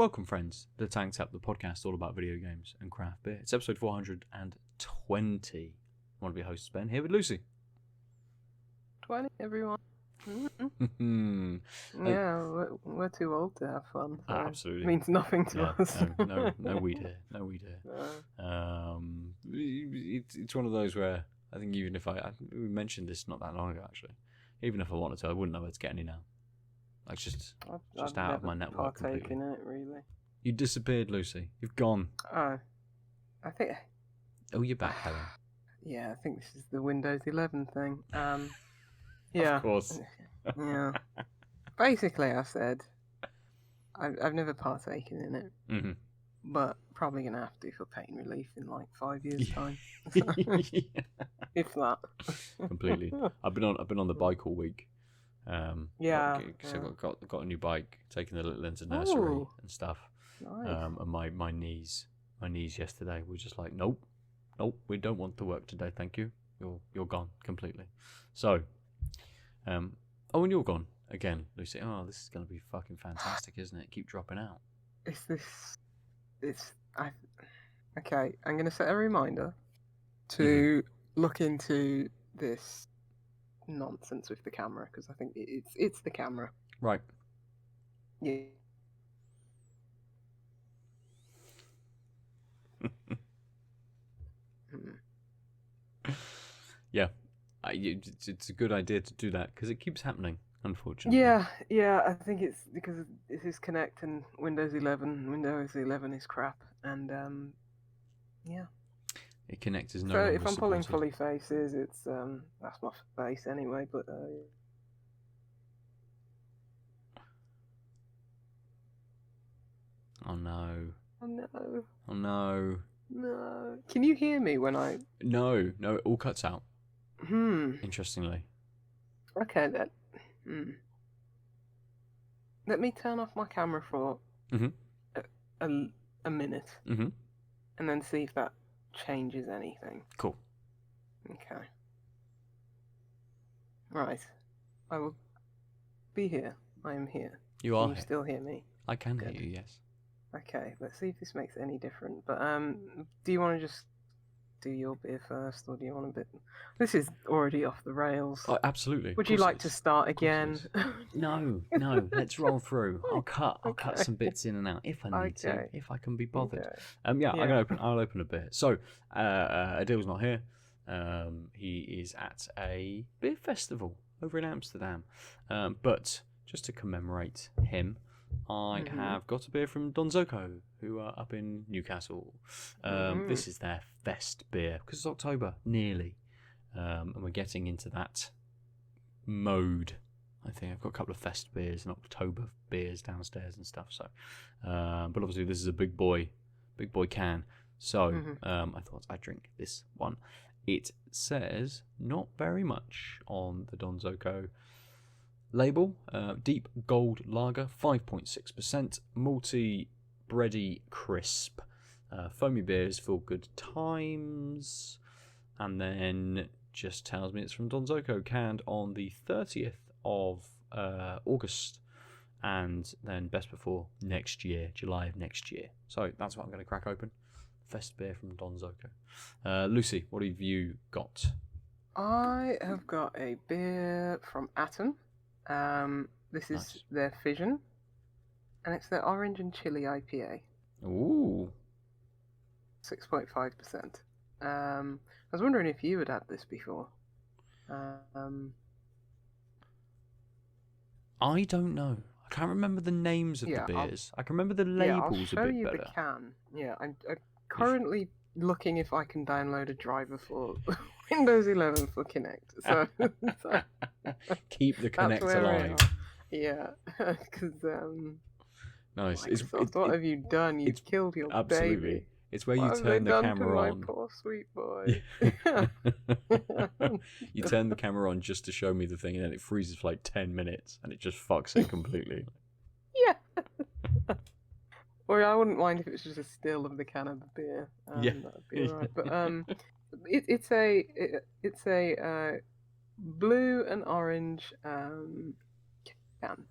Welcome, friends. The Tanked Up, the podcast all about video games and craft beer. It's episode 420. One of your hosts, Ben, here with Lucy. 20, everyone. Yeah, we're too old to have fun. So Absolutely. It means nothing to us. No weed here. No weed here. It's one of those where I think even if we mentioned this not that long ago, actually. Even if I wanted to, I wouldn't know where to get any now. Like, just out of my network completely. In it, really. You disappeared, Lucy. You've gone. Oh, I think... Oh, you're back, Helen. Yeah, I think this is the Windows 11 thing. Yeah. Of course. Yeah. Basically, I said I've never partaken in it, but probably going to have to for pain relief in like 5 years' time. If that. Completely. I've been on the bike all week. So got a new bike, taking the little into nursery and stuff. Nice. And my knees yesterday were just like, nope, we don't want to work today, thank you. You're gone completely. So, and you're gone again, Lucy. Oh, this is gonna be fucking fantastic, isn't it? Keep dropping out. Okay. I'm gonna set a reminder to look into this nonsense with the camera, because I think it's the camera. Right. Yeah. Yeah. It's a good idea to do that because it keeps happening, unfortunately. Yeah. I think it's because this is Connect and Windows 11. Windows 11 is crap, and yeah. It Connect is no so longer if I'm supported. pulling fully faces, it's that's my face anyway. But Oh no. Oh no. Oh no. No. Can you hear me when I? No, it all cuts out. Interestingly. Okay then. Let me turn off my camera for a minute, and then see if that changes anything. Cool. Okay. Right. I will be here. I am here. You are Can you here. still hear me? I can Good. hear you, yes. Okay, let's see if this makes any difference. But do you want to just do your beer first, or do you want a bit? This is already off the rails. Oh, absolutely. Would you like to start again? No. Let's roll through. I'll cut some bits in and out if I need to, if I can be bothered. Okay. I'll open a beer. So, Adil's not here. He is at a beer festival over in Amsterdam. But just to commemorate him, I have got a beer from Donzoko, who are up in Newcastle. This is their fest beer, because it's October, nearly. And we're getting into that mode. I think I've got a couple of fest beers and October beers downstairs and stuff. So, but obviously this is a big boy can. So I thought I'd drink this one. It says not very much on the Donzoko label. Deep gold lager, 5.6%, malty, bready, crisp. Foamy beers for good times. And then just tells me it's from Donzoko, canned on the 30th of August. And then best before next year, July of next year. So that's what I'm going to crack open. Fest beer from Donzoko. Lucy, what have you got? I have got a beer from Atom. This is their Fission, and it's their orange and chili IPA. Ooh. 6.5%. I was wondering if you had had this before. I don't know. I can't remember the names of the beers. I can remember the labels a bit better. I'll show you the can. Yeah, I'm currently looking if I can download a driver for Windows 11 for Kinect. So keep the Kinect alive. Yeah, because nice. What have you done? You've killed your baby. It's where you turn the camera on. My poor sweet boy. You turn the camera on just to show me the thing, and then it freezes for like 10 minutes, and it just fucks it completely. Yeah. Or I wouldn't mind if it was just a still of the can of the beer. That'd be alright. But it's a blue and orange can.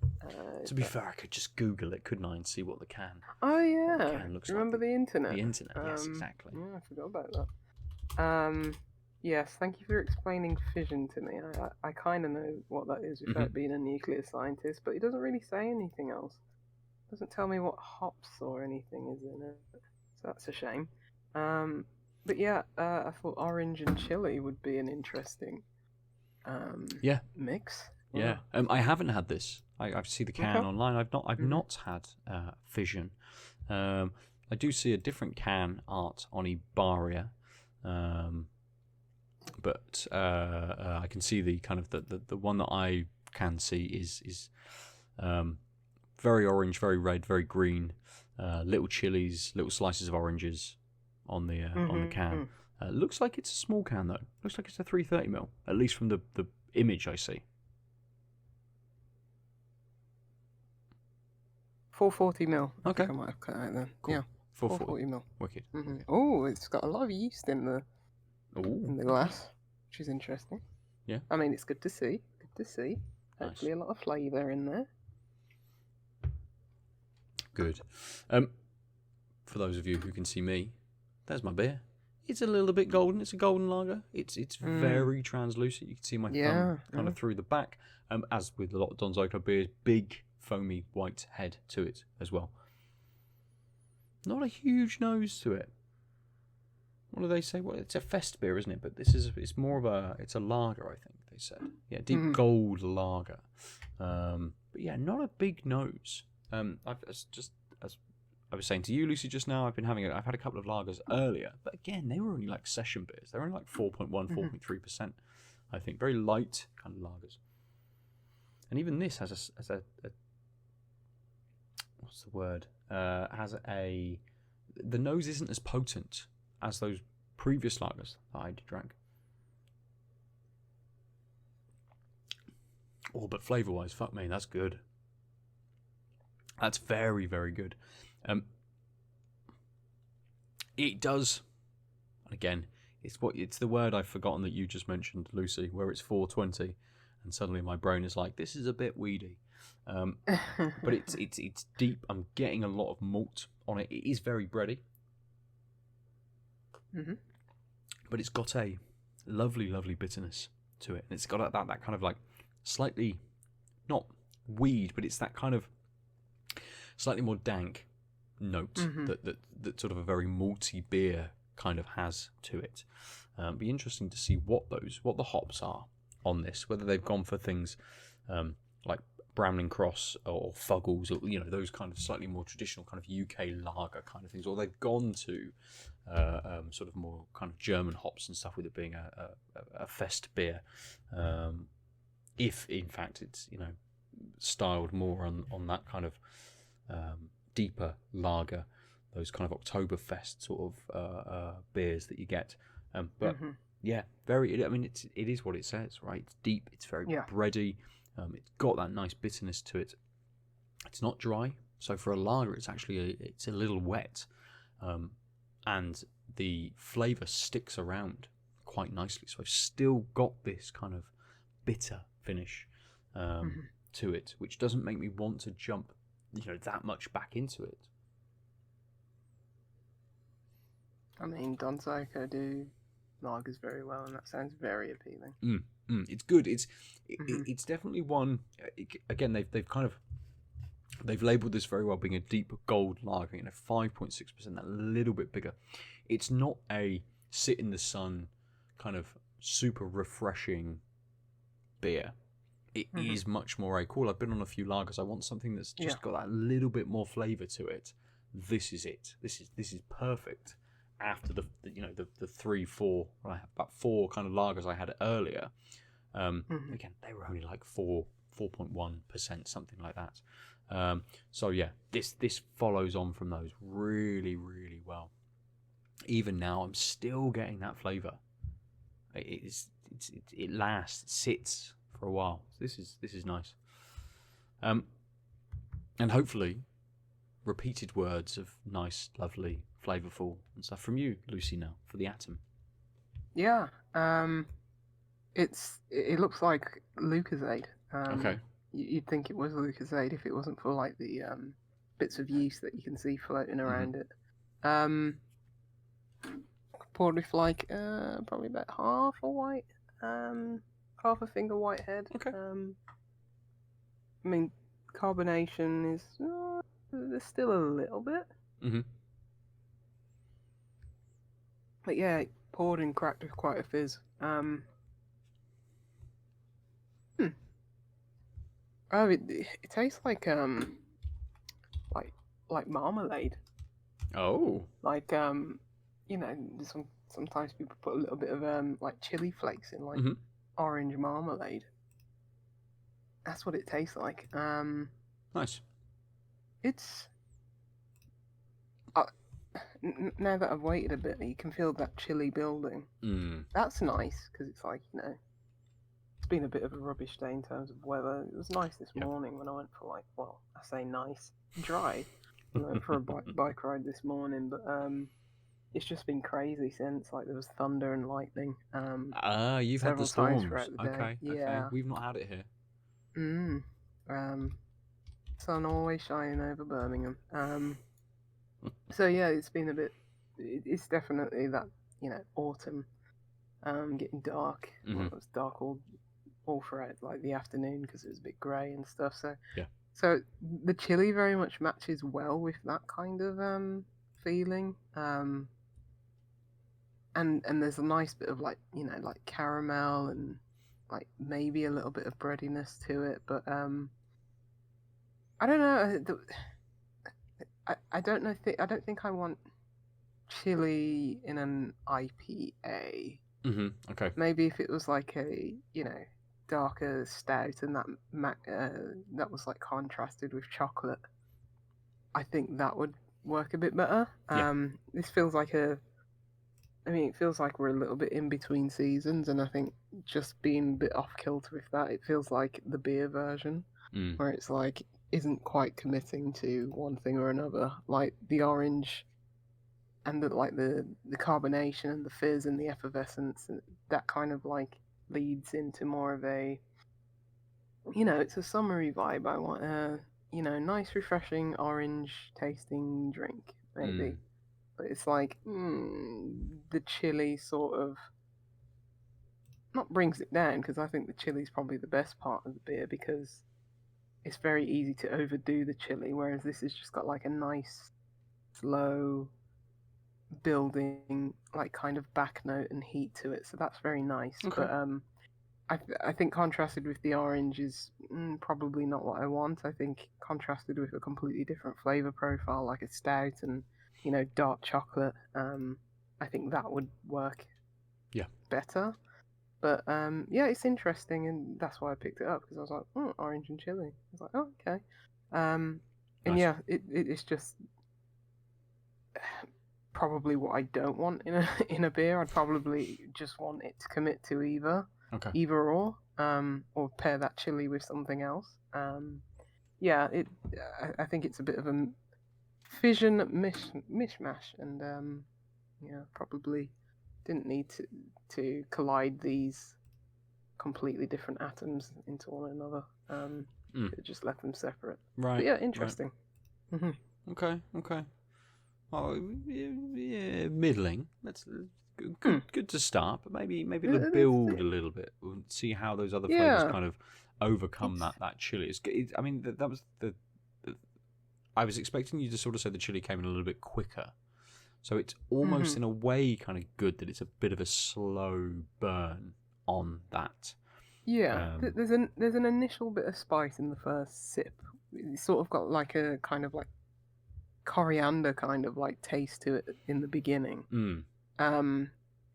To be fair, I could just Google it, couldn't I, and see what the can. Oh yeah. What the can looks Remember like. the internet? The internet, yes, exactly. Yeah, I forgot about that. Yes, thank you for explaining fission to me. I kind of know what that is without being a nuclear scientist, but it doesn't really say anything else. It doesn't tell me what hops or anything is in it, so that's a shame. But yeah, I thought orange and chili would be an interesting mix. Yeah, I haven't had this. I see the can online. I've not had fission. I do see a different can art on Ibaria. But I can see the kind of the one that I can see is very orange, very red, very green. Little chilies, little slices of oranges on the can. Looks like it's a small can though. Looks like it's a 330ml, at least from the image I see. 440ml. Okay. I might have cut out then. Cool. Yeah. 440ml. Wicked. Oh, it's got a lot of yeast in the Ooh. glass, which is interesting. Yeah. I mean, it's good to see. Hopefully, a lot of flavour in there. Good. For those of you who can see me, there's my beer. It's a little bit golden. It's a golden lager. It's very translucent. You can see my thumb kind of through the back. As with a lot of Donzoko beers, big foamy white head to it as well. Not a huge nose to it. What do they say? Well, it's a fest beer, isn't it? But it's more of a lager, I think they said. Yeah, deep gold lager. But yeah, not a big nose. As I was saying to you, Lucy, just now, I've had a couple of lagers earlier, but again, they were only like session beers. They were only like 4.1, 4.3%. I think very light kind of lagers. And even this has a what's the word? The nose isn't as potent as those previous lagers that I drank. Oh, but flavour-wise, fuck me, that's good. That's very, very good. It does, and again, it's the word I've forgotten that you just mentioned, Lucy, where it's 420, and suddenly my brain is like, this is a bit weedy. But it's deep. I'm getting a lot of malt on it. It is very bready. But it's got a lovely, lovely bitterness to it. And it's got that kind of like slightly, not weed, but it's that kind of slightly more dank note that sort of a very malty beer kind of has to it. Be interesting to see what the hops are on this, whether they've gone for things like Brown and Cross or Fuggles, or those kind of slightly more traditional kind of UK lager kind of things, or they've gone to sort of more kind of German hops and stuff, with it being a fest beer. If in fact it's styled more on that kind of deeper lager, those kind of Oktoberfest sort of beers that you get. But yeah, very. I mean, it is what it says, right? It's deep. It's very bready. It's got that nice bitterness to it. It's not dry, so for a lager, it's actually it's a little wet, and the flavour sticks around quite nicely. So I've still got this kind of bitter finish to it, which doesn't make me want to jump, that much back into it. I mean, Donzoko do lagers very well, and that sounds very appealing. It's good. It's definitely one. Again, they've labelled this very well, being a deep gold lager, 5.6%, that little bit bigger. It's not a sit in the sun kind of super refreshing beer. It is much more cool. I've been on a few lagers. I want something that's just got that little bit more flavour to it. This is it. This is perfect. After the 3-4, I have about 4 kind of lagers I had earlier. Again, they were only like 4.1%, something like that. So yeah, this follows on from those really, really well. Even now, I'm still getting that flavour. It lasts, it sits for a while. This is nice. And hopefully, repeated words of nice, lovely, flavourful and stuff from you, Lucy, now for the Atom. Yeah, it looks like Lucozade. Okay. you'd think it was Lucozade if it wasn't for like the bits of yeast that you can see floating around it. Poured with like probably about half a white, half a finger whitehead. Okay. I mean, carbonation is there's still a little bit. But yeah, it poured and cracked with quite a fizz. Oh, it tastes like marmalade. Oh. Like you know, sometimes people put a little bit of like chili flakes in like orange marmalade. That's what it tastes like. Nice. It's now that I've waited a bit, you can feel that chili building. That's nice because it's like, you know, it's been a bit of a rubbish day in terms of weather. It was nice this morning when I went for like, well, I say nice, dry. I went for a bike ride this morning, but it's just been crazy since. Like there was thunder and lightning. You've had the storms. The day. Okay. Yeah. We've not had it here. Sun always shining over Birmingham. So yeah, it's been a bit. It's definitely that, you know, autumn, getting dark. Well, it was dark all throughout like the afternoon because it was a bit grey and stuff. So yeah. So the chili very much matches well with that kind of feeling. And there's a nice bit of like, you know, like caramel and like maybe a little bit of breadiness to it, but I don't know. I don't know. I don't think I want chili in an IPA. Okay. Maybe if it was like a, you know, darker stout and that was like contrasted with chocolate, I think that would work a bit better. This feels like it feels like we're a little bit in between seasons, and I think just being a bit off kilter with that, it feels like the beer version, where it's like isn't quite committing to one thing or another. Like the orange and the carbonation and the fizz and the effervescence, and that kind of like leads into more of a, you know, it's a summery vibe. I want a, you know, nice refreshing orange tasting drink maybe. But it's like the chili sort of not brings it down, because I think the chili's probably the best part of the beer because it's very easy to overdo the chili, whereas this has just got like a nice slow building like kind of back note and heat to it, so that's very nice. Okay. But I think contrasted with the orange is probably not what I want. I think contrasted with a completely different flavor profile like a stout and, you know, dark chocolate, I think that would work better. But yeah, it's interesting, and that's why I picked it up, because I was like, orange and chili. I was like, oh, okay. And nice. yeah, it's just probably what I don't want in a beer. I'd probably just want it to commit to either or pair that chili with something else. Yeah, I think it's a bit of a fission mishmash, and yeah, probably didn't need to collide these completely different atoms into one another. Just left them separate. Right. But yeah, interesting. Right. Okay. Oh, yeah, middling. That's good to start, but maybe to build a little bit and see how those other flavors kind of overcome that chili. I mean, that was the. I was expecting you to sort of say the chili came in a little bit quicker. So it's almost in a way kind of good that it's a bit of a slow burn on that. Yeah, there's an initial bit of spice in the first sip. It's sort of got like a kind of like coriander kind of like taste to it in the beginning. And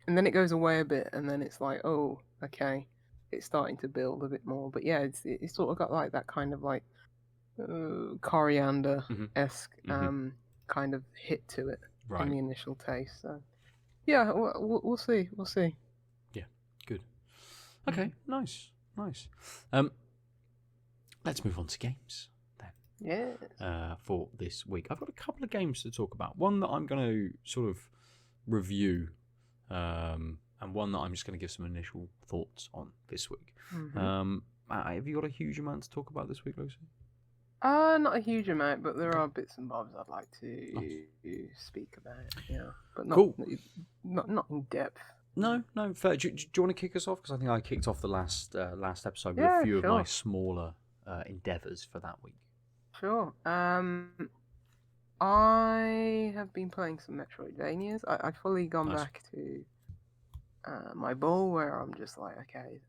then it goes away a bit, and then it's like, oh, okay, it's starting to build a bit more. But yeah, it's sort of got like that kind of like coriander-esque kind of hit to it. Right. In the initial taste. So yeah, we'll see. Yeah, good. Okay, nice. Let's move on to games then. Yeah. For this week, I've got a couple of games to talk about. One that I'm going to sort of review, and one that I'm just going to give some initial thoughts on this week. have you got a huge amount to talk about this week, Lucy? Not a huge amount, but there are bits and bobs I'd like to speak about. Yeah, but not in depth. No, fair. Do you want to kick us off? Because I think I kicked off the last episode with a few of my smaller endeavours for that week. Sure. I have been playing some Metroidvanias. I've fully gone back to my bowl where I'm just like, okay,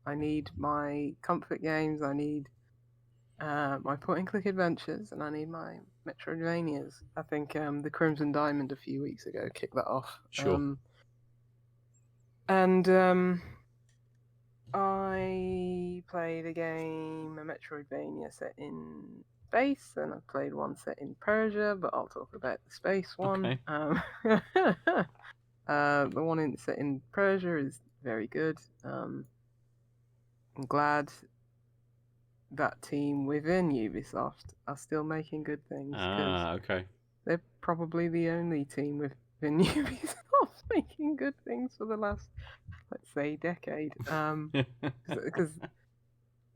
I need my comfort games. I need my point-and-click adventures, and I need my Metroidvanias. I think the Crimson Diamond a few weeks ago kicked that off. Sure. I played a Metroidvania set in space, and I played one set in Persia, but I'll talk about the space one. Okay. The one set in Persia is very good. I'm glad that team within Ubisoft are still making good things. Okay. They're probably the only team within Ubisoft making good things for the last, let's say, decade. Because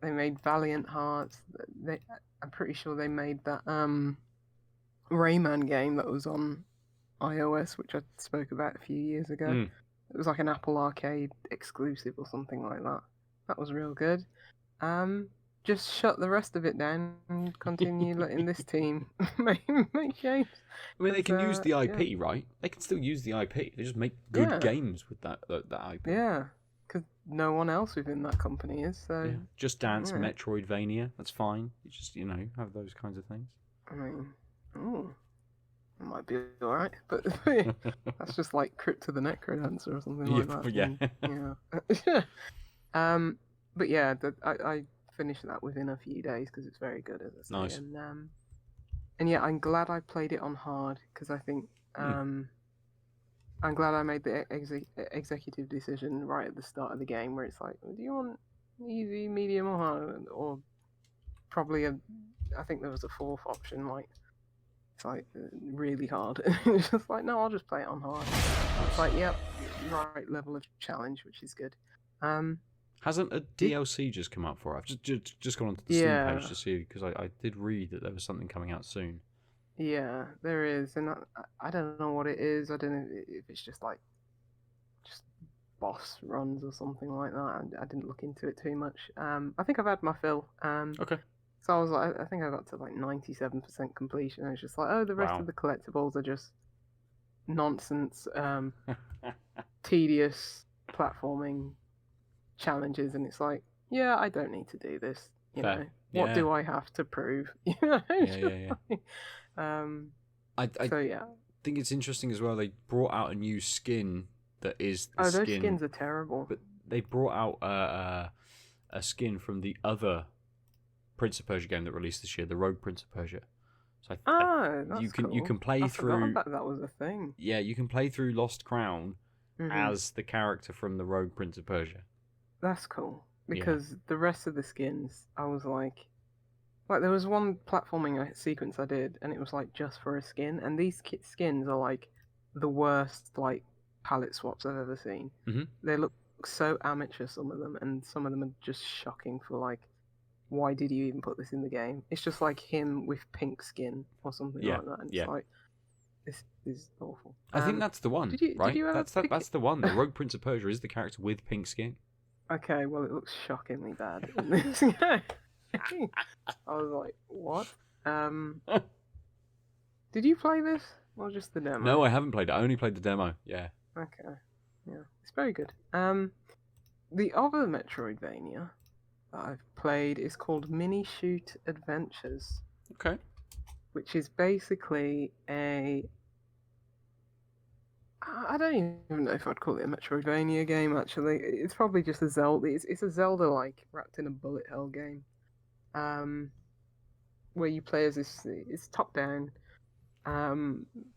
they made Valiant Hearts. I'm pretty sure they made that Rayman game that was on iOS, which I spoke about a few years ago. It was like an Apple Arcade exclusive or something like that. That was real good. Just shut the rest of it down and continue letting this team make games. I mean, they can use the IP, right? They can still use the IP. They just make good games with that IP. Yeah, because no one else within that company is. So Just Dance, Metroidvania, that's fine. You just, have those kinds of things. I mean, it might be alright, but that's just like Crypt of the Necrodancer or something like that. But yeah, I finished that within a few days because it's very good, as I say. Nice. And yeah, I'm glad I played it on hard because I think I'm glad I made the executive decision right at the start of the game where it's like, do you want easy, medium, or hard? Or probably I think there was a fourth option, like it's like really hard. It's just like, no, I'll just play it on hard. It's like, yep, right level of challenge, which is good. Hasn't a DLC just come out for it? I've just gone onto the Steam page to see, because I did read that there was something coming out soon. Yeah, there is, and I don't know what it is. I don't know if it's just boss runs or something like that. I didn't look into it too much. I think I've had my fill. Okay. So I was like, I think I got to like 97% completion. And it's just like, oh, the rest of the collectibles are just nonsense, tedious platforming challenges, and it's like, yeah, I don't need to do this. You know, what do I have to prove? Yeah. I think it's interesting as well. They brought out a new skin that is those skins are terrible. But they brought out a skin from the other Prince of Persia game that released this year, the Rogue Prince of Persia. So you can play through. That was a thing. Yeah, you can play through Lost Crown as the character from the Rogue Prince of Persia. That's cool, because the rest of the skins, I was like there was one platforming sequence I did, and it was like just for a skin, and these skins are like the worst like palette swaps I've ever seen. They look so amateur, some of them, and some of them are just shocking for like, why did you even put this in the game? It's just like him with pink skin or something like that, and it's like, this is awful. I think that's the one, right? That's the one. The Rogue Prince of Persia is the character with pink skin. Okay, well, it looks shockingly bad in this game. I was like, what? Did you play this, or just the demo? No, I haven't played it. I only played the demo, yeah. Okay, yeah. It's very good. The other Metroidvania that I've played is called Minishoot Adventures. Okay. Which is basically I don't even know if I'd call it a Metroidvania game, actually. It's probably just a Zelda. It's a Zelda-like, wrapped in a bullet hell game. Where you play as this... It's top-down.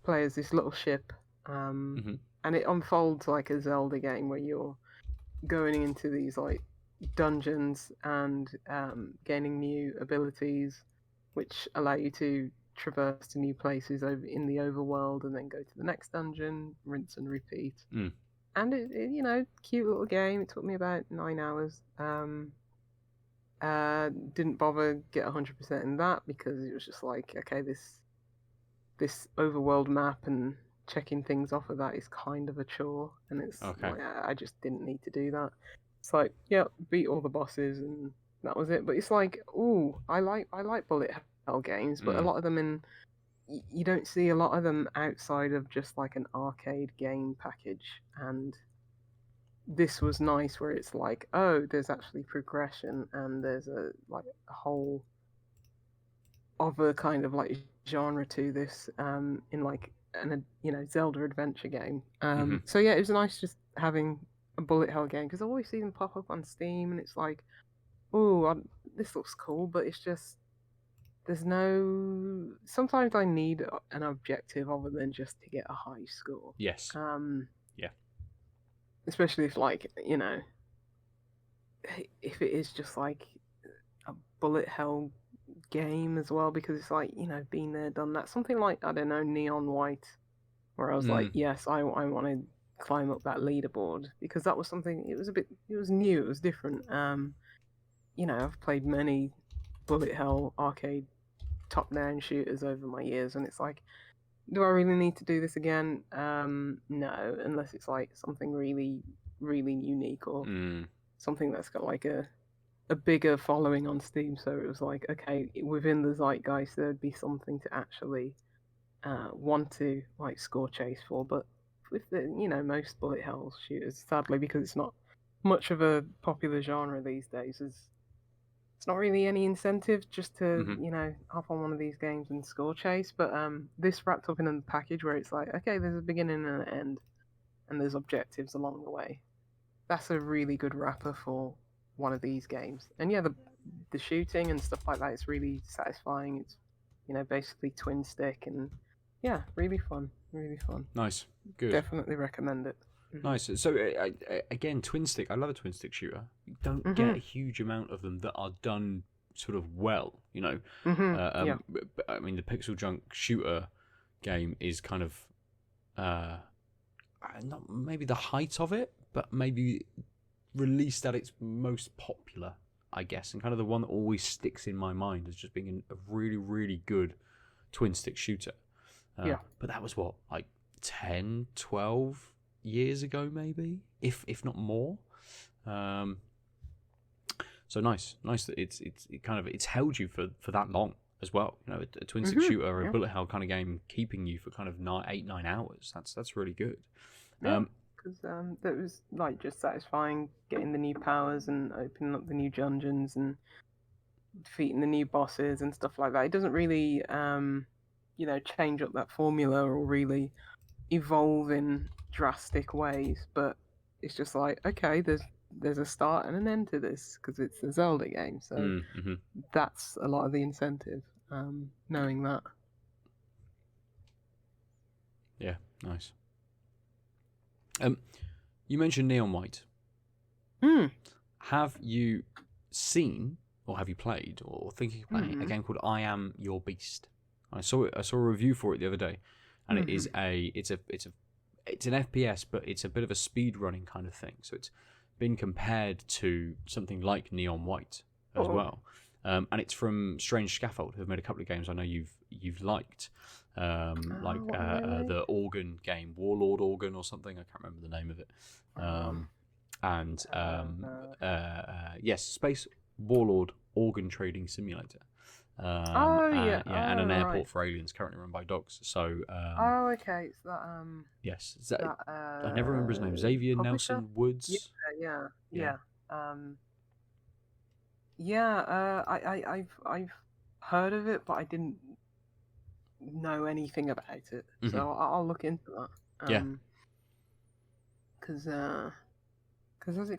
Play as this little ship. And it unfolds like a Zelda game where you're going into these, like, dungeons and gaining new abilities, which allow you to traverse to new places over in the overworld, and then go to the next dungeon, rinse and repeat. And it cute little game. It took me about 9 hours. Didn't bother get 100% in that because it was just like, okay, this overworld map and checking things off of that is kind of a chore, and it's Okay. like I just didn't need to do that. It's like, yeah, beat all the bosses and that was it. But it's like, ooh, I like bullet hell games, but a lot of them you don't see a lot of them outside of just like an arcade game package, and this was nice where it's like, oh, there's actually progression and there's a whole other kind of like genre to this in like Zelda adventure game. So yeah, it was nice just having a bullet hell game because I always see them pop up on Steam and it's like, oh, this looks cool, but it's just there's no. Sometimes I need an objective other than just to get a high score. Yes. Yeah. Especially if if it is just like a bullet hell game as well, because it's like, been there, done that. Something like, I don't know, Neon White, where I was like, yes, I want to climb up that leaderboard, because that was something, it was new, it was different. I've played many bullet hell arcade top-down shooters over my years, and it's like, do I really need to do this again? No, unless it's like something really, really unique or something that's got like a bigger following on Steam. So it was like, okay, within the zeitgeist, there would be something to actually want to like score chase for. But with the most bullet hell shooters, sadly, because it's not much of a popular genre these days, it's not really any incentive just to hop on one of these games and score chase. But this wrapped up in a package where it's like, okay, there's a beginning and an end, and there's objectives along the way. That's a really good wrapper for one of these games. And yeah, the shooting and stuff like that is really satisfying. It's basically twin stick, and yeah, really fun. Nice. Good. Definitely recommend it. Nice. So again, twin stick. I love a twin stick shooter. You don't get a huge amount of them that are done sort of well. Yeah. I mean, the Pixel Junk shooter game is kind of not maybe the height of it, but maybe released at its most popular, I guess, and kind of the one that always sticks in my mind as just being a really, really good twin stick shooter. But that was what, like 10, 12 years ago, maybe, if not more. So nice that it's held you for that long as well. A twin stick shooter or a bullet hell kind of game keeping you for kind of 8-9 hours. That's really good. Because that was like just satisfying getting the new powers and opening up the new dungeons and defeating the new bosses and stuff like that. It doesn't really change up that formula or really evolve in drastic ways, but it's just like, okay, there's a start and an end to this because it's a Zelda game, so that's a lot of the incentive, knowing that. Yeah, nice. You mentioned Neon White. Have you seen or have you played or thinking of playing a game called I Am Your Beast? I saw a review for it the other day, and it's an FPS, but it's a bit of a speed running kind of thing. So it's been compared to something like Neon White as well, and it's from Strange Scaffold, who've made a couple of games I know you've liked, the Organ game, Warlord Organ or something. I can't remember the name of it. Yes, Space Warlord Organ Trading Simulator. And an airport for aliens currently run by dogs. So okay, it's that yes, is that I never remember his name. Xavier publisher? Nelson Woods. Yeah. I've heard of it, but I didn't know anything about it. So I'll look into that. Because hasn't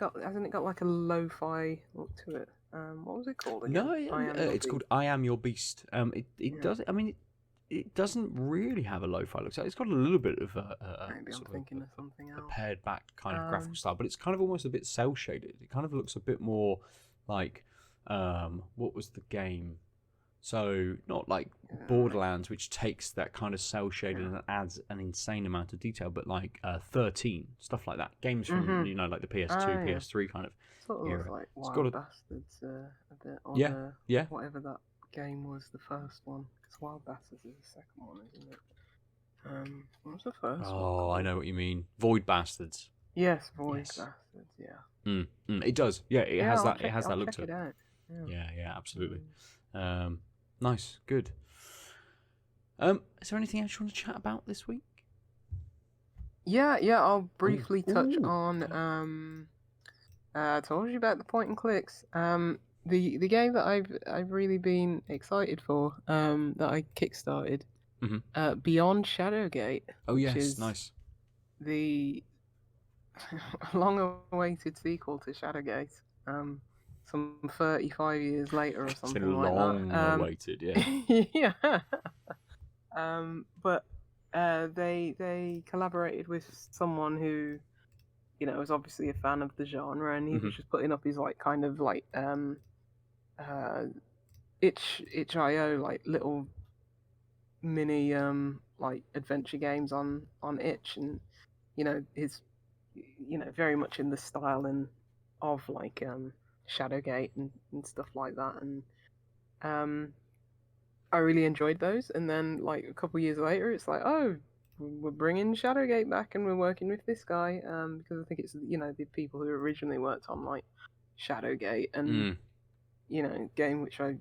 it got like a lo-fi look to it? What was it called again? No, it's called I Am Your Beast. It does. I mean, it doesn't really have a lo-fi look. So it's got a little bit of maybe I'm thinking of something else. A pared back kind of graphical style, but it's kind of almost a bit cel shaded. It kind of looks a bit more like what was the game So not like Borderlands, which takes that kind of cell shading and adds an insane amount of detail, but like 13, stuff like that. Games from like the PS2, PS3 kind of sort of era. like It's Wild got a Bastards a bit, or whatever that game was, the first one. Because Wild Bastards is the second one, isn't it? What was the first one? Oh, I know what you mean. Void Bastards. Yes, Void Bastards. Yeah. It does. Yeah, it has that. It has that look check to it. it out. Yeah, absolutely. Nice, good. Is there anything else you want to chat about this week? Yeah. I'll briefly touch on. I told you about the point and clicks. The game that I've really been excited for. That I kickstarted. Beyond Shadowgate. Oh yes, is nice. The long-awaited sequel to Shadowgate. Some 35 years later or something like that. Long-awaited, yeah. Yeah. But they collaborated with someone who, was obviously a fan of the genre, and he was just putting up his kind of itch.io, like little mini adventure games on itch, and his very much in the style and of Shadowgate and stuff like that, and I really enjoyed those. And then a couple years later, it's like, oh, we're bringing Shadowgate back, and we're working with this guy, because I think it's the people who originally worked on Shadowgate and game which I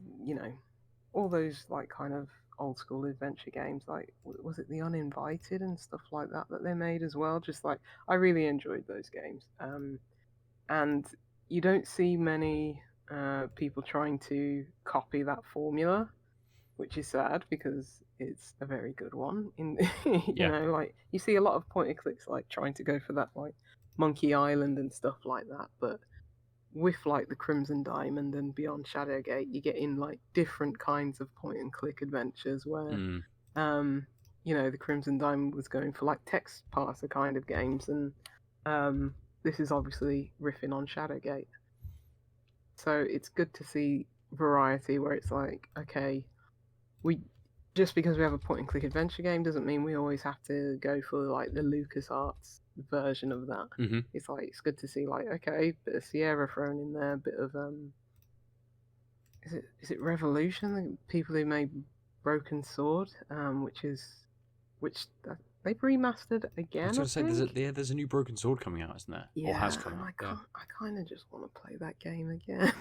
all those kind of old school adventure games, was it The Uninvited and stuff like that they made as well. Just I really enjoyed those games, and you don't see many people trying to copy that formula, which is sad because it's a very good one. You see a lot of point and clicks trying to go for that Monkey Island and stuff like that, but with the Crimson Diamond and Beyond Shadowgate, you get in different kinds of point and click adventures where the Crimson Diamond was going for text parser kind of games, and this is obviously riffing on Shadowgate. So it's good to see variety where it's okay, just because we have a point and click adventure game doesn't mean we always have to go for the LucasArts version of that. It's it's good to see okay, bit of Sierra thrown in there, a bit of is it Revolution, the people who made Broken Sword, which they've remastered again. I was going to say there's a new Broken Sword coming out, isn't there? Yeah, or has come out. I kind of just want to play that game again.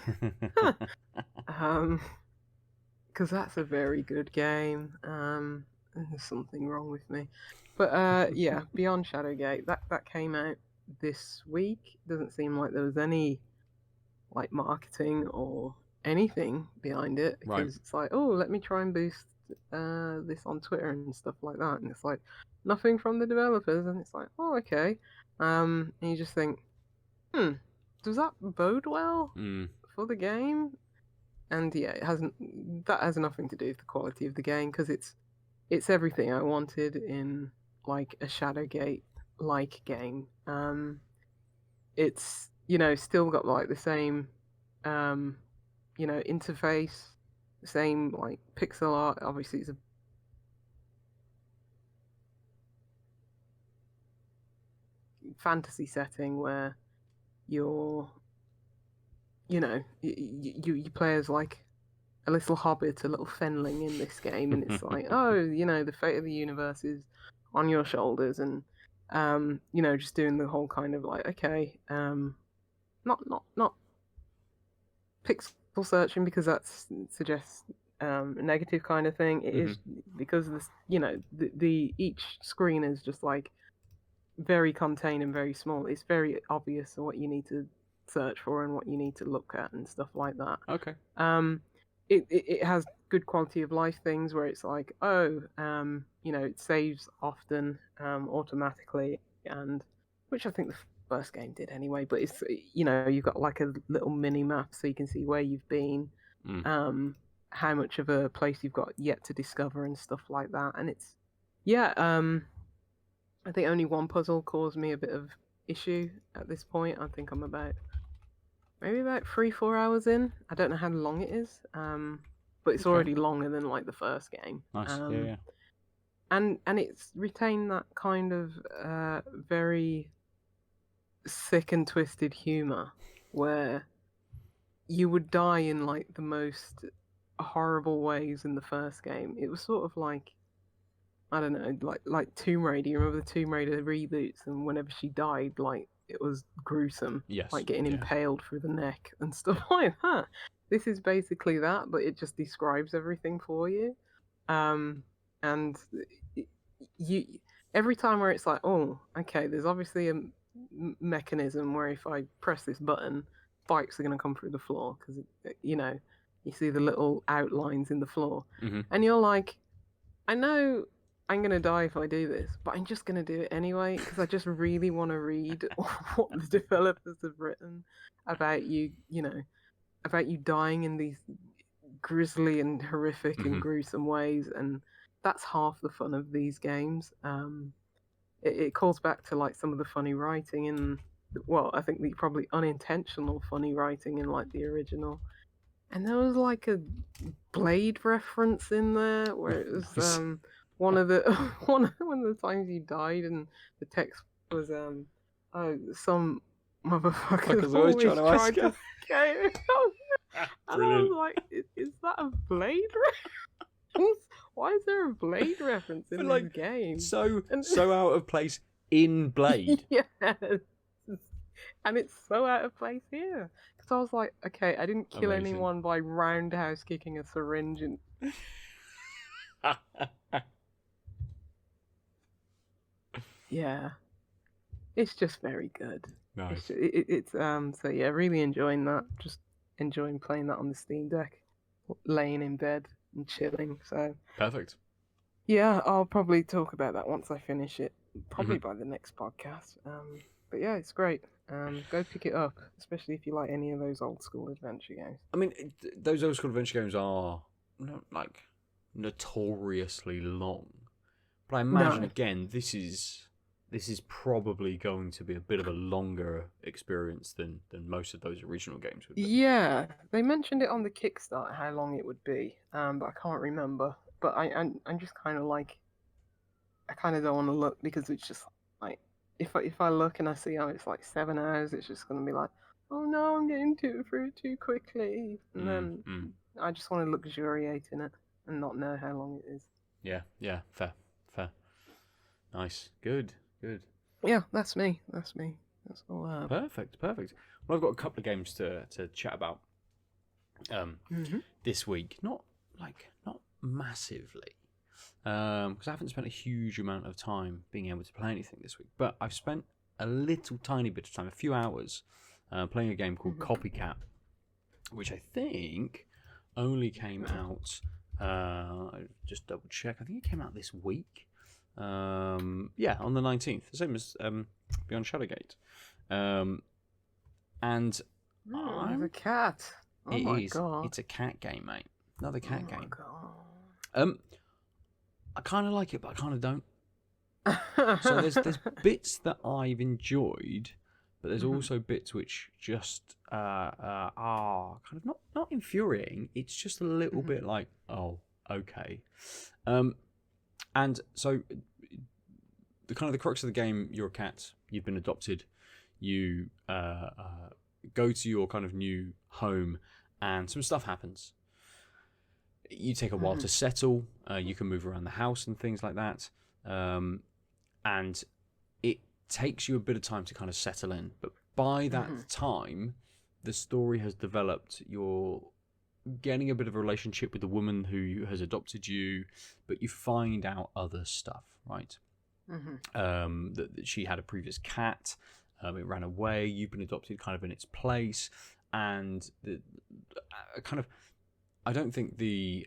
Because that's a very good game. There's something wrong with me, but yeah, Beyond Shadowgate that came out this week. Doesn't seem like there was any marketing or anything behind it, because it's oh, let me try and boost this on Twitter and stuff like that, and it's nothing from the developers, and it's oh, okay, and you just think, does that bode well for the game? And yeah, that has nothing to do with the quality of the game, because it's everything I wanted in a Shadowgate game. It's still got the same interface, the same pixel art. Obviously, it's a fantasy setting where you're you play as a little hobbit, a little fenling in this game, and it's oh, the fate of the universe is on your shoulders, and just doing the whole kind of okay, not pixel searching, because that suggests a negative kind of thing. It is because this the each screen is just very contained and very small. It's very obvious what you need to search for and what you need to look at and stuff like that. Okay. It has good quality of life things where it's it saves often automatically, and which I think the first game did anyway, but it's you've got a little mini map so you can see where you've been, how much of a place you've got yet to discover and stuff like that. And it's I think only one puzzle caused me a bit of issue at this point. I think I'm maybe about 3-4 hours in. I don't know how long it is, but but it's already longer than like the first game. Nice. Yeah. And it's retained that kind of very sick and twisted humor where you would die in like the most horrible ways in the first game. It was sort of like, I don't know, like Tomb Raider. You remember the Tomb Raider reboots, and whenever she died, like it was gruesome. Yes. Like getting impaled through the neck and stuff like that. This is basically that, but it just describes everything for you. And you every time where it's like, oh, okay, there's obviously a mechanism where if I press this button, spikes are going to come through the floor because you see the little outlines in the floor, and you're like, I know I'm going to die if I do this, but I'm just going to do it anyway because I just really want to read what the developers have written about you dying in these grisly and horrific and gruesome ways, and that's half the fun of these games. It calls back to like some of the funny writing in, well, I think the probably unintentional funny writing in like the original. And there was like a Blade reference in there where it was one of the times you died and the text was some motherfuckers always trying to escape. And I was like, is that a Blade reference? Why is there a Blade reference in this game? So out of place in Blade. Yes. And it's so out of place here. Because I was like, okay, I didn't kill anyone by roundhouse kicking a syringe. And... yeah. It's just very good. Nice. So yeah, really enjoying that. Just enjoying playing that on the Steam Deck. Laying in bed and chilling. So perfect. Yeah, I'll probably talk about that once I finish it. Probably by the next podcast. But yeah, it's great. Go pick it up, especially if you like any of those old school adventure games. I mean, those old school adventure games are not like notoriously long, but I imagine again this is probably going to be a bit of a longer experience than most of those original games would be. Yeah, they mentioned it on the Kickstarter how long it would be, but I can't remember. But I'm just kind of like, I kind of don't want to look because it's just like, if I look and I see it's like 7 hours, it's just going to be like, oh no, I'm getting through too quickly. And then I just want to luxuriate in it and not know how long it is. Yeah, fair. Nice, good. Yeah, that's me. That's all I have. Perfect. Well, I've got a couple of games to chat about this week. Not massively. Because I haven't spent a huge amount of time being able to play anything this week. But I've spent a little tiny bit of time, a few hours, playing a game called Copycat, which I think only came out, just double check, I think it came out this week. On the 19th, the same as Beyond Shadowgate. And I'm a cat. Oh my god. It's a cat game, mate. Another cat game. God. I kind of like it, but I kind of don't. So there's bits that I've enjoyed, but there's also bits which just are kind of not infuriating. It's just a little bit like, oh, okay. And so the crux of the game, you're a cat. You've been adopted. You go to your kind of new home, and some stuff happens. You take a while to settle. You can move around the house and things like that. And it takes you a bit of time to kind of settle in. But by that time, the story has developed. You're getting a bit of a relationship with the woman who has adopted you, but you find out other stuff, right? That she had a previous cat. It ran away. You've been adopted kind of in its place. And the I don't think the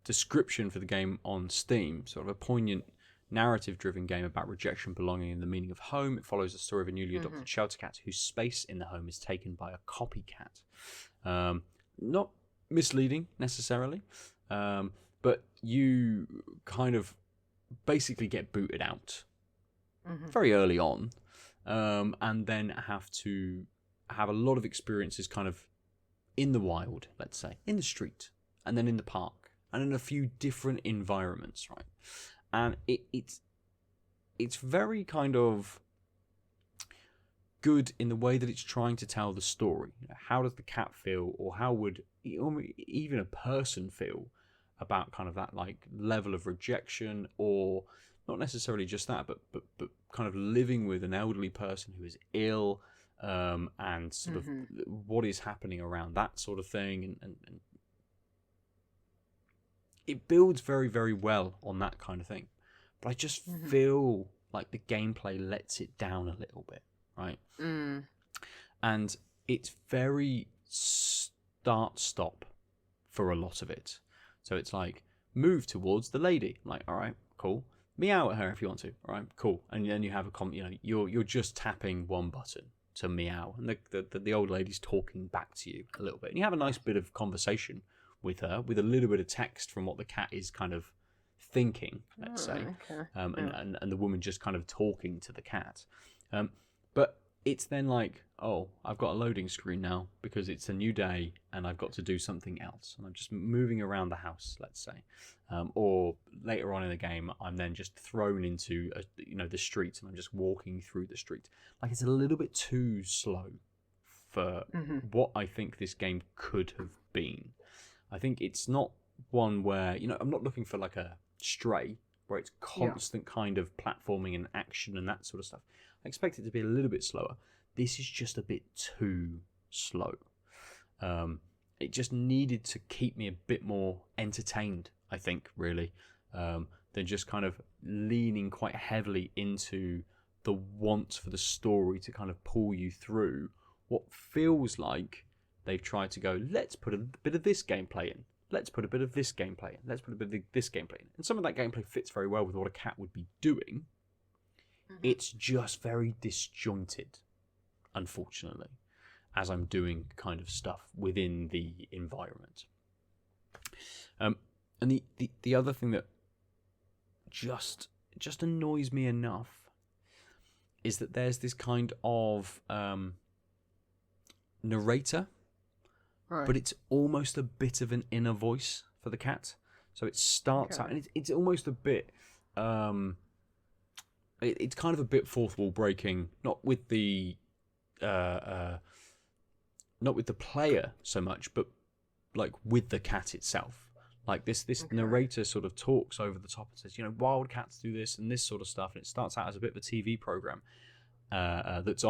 description for the game on Steam, sort of a poignant narrative-driven game about rejection, belonging, and the meaning of home. It follows the story of a newly adopted shelter cat whose space in the home is taken by a copycat. Not misleading necessarily, but you kind of basically get booted out very early on, and then have to have a lot of experiences kind of in the wild, let's say, in the street, and then in the park, and in a few different environments, right? And it's very kind of good in the way that it's trying to tell the story. How does the cat feel, or how would even a person feel about kind of that like level of rejection, or not necessarily just that, but kind of living with an elderly person who is ill, and sort of what is happening around that sort of thing, and it builds very, very well on that kind of thing. But I just feel like the gameplay lets it down a little bit, right? And it's very start-stop for a lot of it. So it's like, move towards the lady. I'm like, all right, cool. Meow at her if you want to. All right, cool. And then you have you're just tapping one button to meow, and the old lady's talking back to you a little bit, and you have a nice bit of conversation with her, with a little bit of text from what the cat is kind of thinking, let's say, and the woman just kind of talking to the cat. But it's then like, oh, I've got a loading screen now because it's a new day and I've got to do something else, and I'm just moving around the house, let's say, or later on in the game, I'm then just thrown into the streets, and I'm just walking through the street. Like, it's a little bit too slow for what I think this game could have been. I think it's not one where, I'm not looking for like a Stray, where it's constant kind of platforming and action and that sort of stuff. I expect it to be a little bit slower. This is just a bit too slow. It just needed to keep me a bit more entertained, I think, really, than just kind of leaning quite heavily into the want for the story to kind of pull you through what feels like they've tried to go, let's put a bit of this gameplay in. Let's put a bit of this gameplay in. Let's put a bit of this gameplay in. And some of that gameplay fits very well with what a cat would be doing. It's just very disjointed, unfortunately, as I'm doing kind of stuff within the environment. And the other thing that just annoys me enough is that there's this kind of narrator, right, but it's almost a bit of an inner voice for the cat. So it starts out, and it's almost a bit... it's kind of a bit fourth wall breaking, not with the player so much, but like with the cat itself. Like this narrator sort of talks over the top and says, wild cats do this and this sort of stuff, and it starts out as a bit of a TV program that's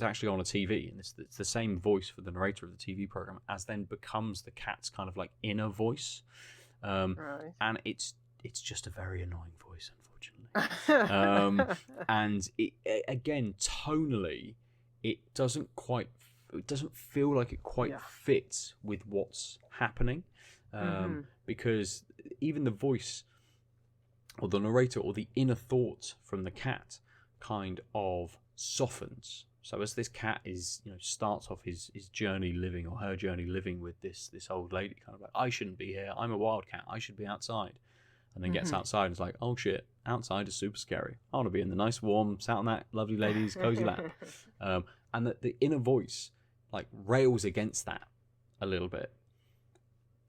actually on a TV, and it's the same voice for the narrator of the TV program as then becomes the cat's kind of like inner voice, right. And it's just a very annoying voice, unfortunately. And it, again, tonally, it doesn't feel like it quite fits with what's happening, because even the voice or the narrator or the inner thought from the cat kind of softens. So as this cat is, starts off his journey living, or her journey living with this old lady, kind of like, I shouldn't be here, I'm a wild cat, I should be outside. And then gets outside and is like, oh shit, outside is super scary. I want to be in the nice warm, sat on that lovely lady's cozy lap. And the inner voice like rails against that a little bit,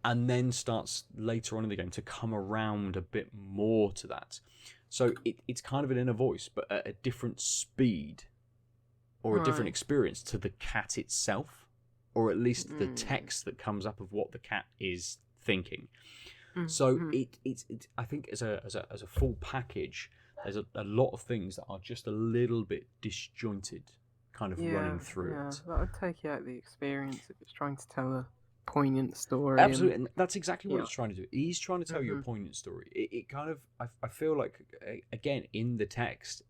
and then starts later on in the game to come around a bit more to that. So it's kind of an inner voice, but at a different speed or a different experience to the cat itself, or at least the text that comes up of what the cat is thinking. So it's I think as a full package, there's a lot of things that are just a little bit disjointed, kind of running through it. That would take you out of the experience if it's trying to tell a poignant story. Absolutely, and that's exactly what it's trying to do. He's trying to tell you a poignant story. It kind of, I feel like, again, in the text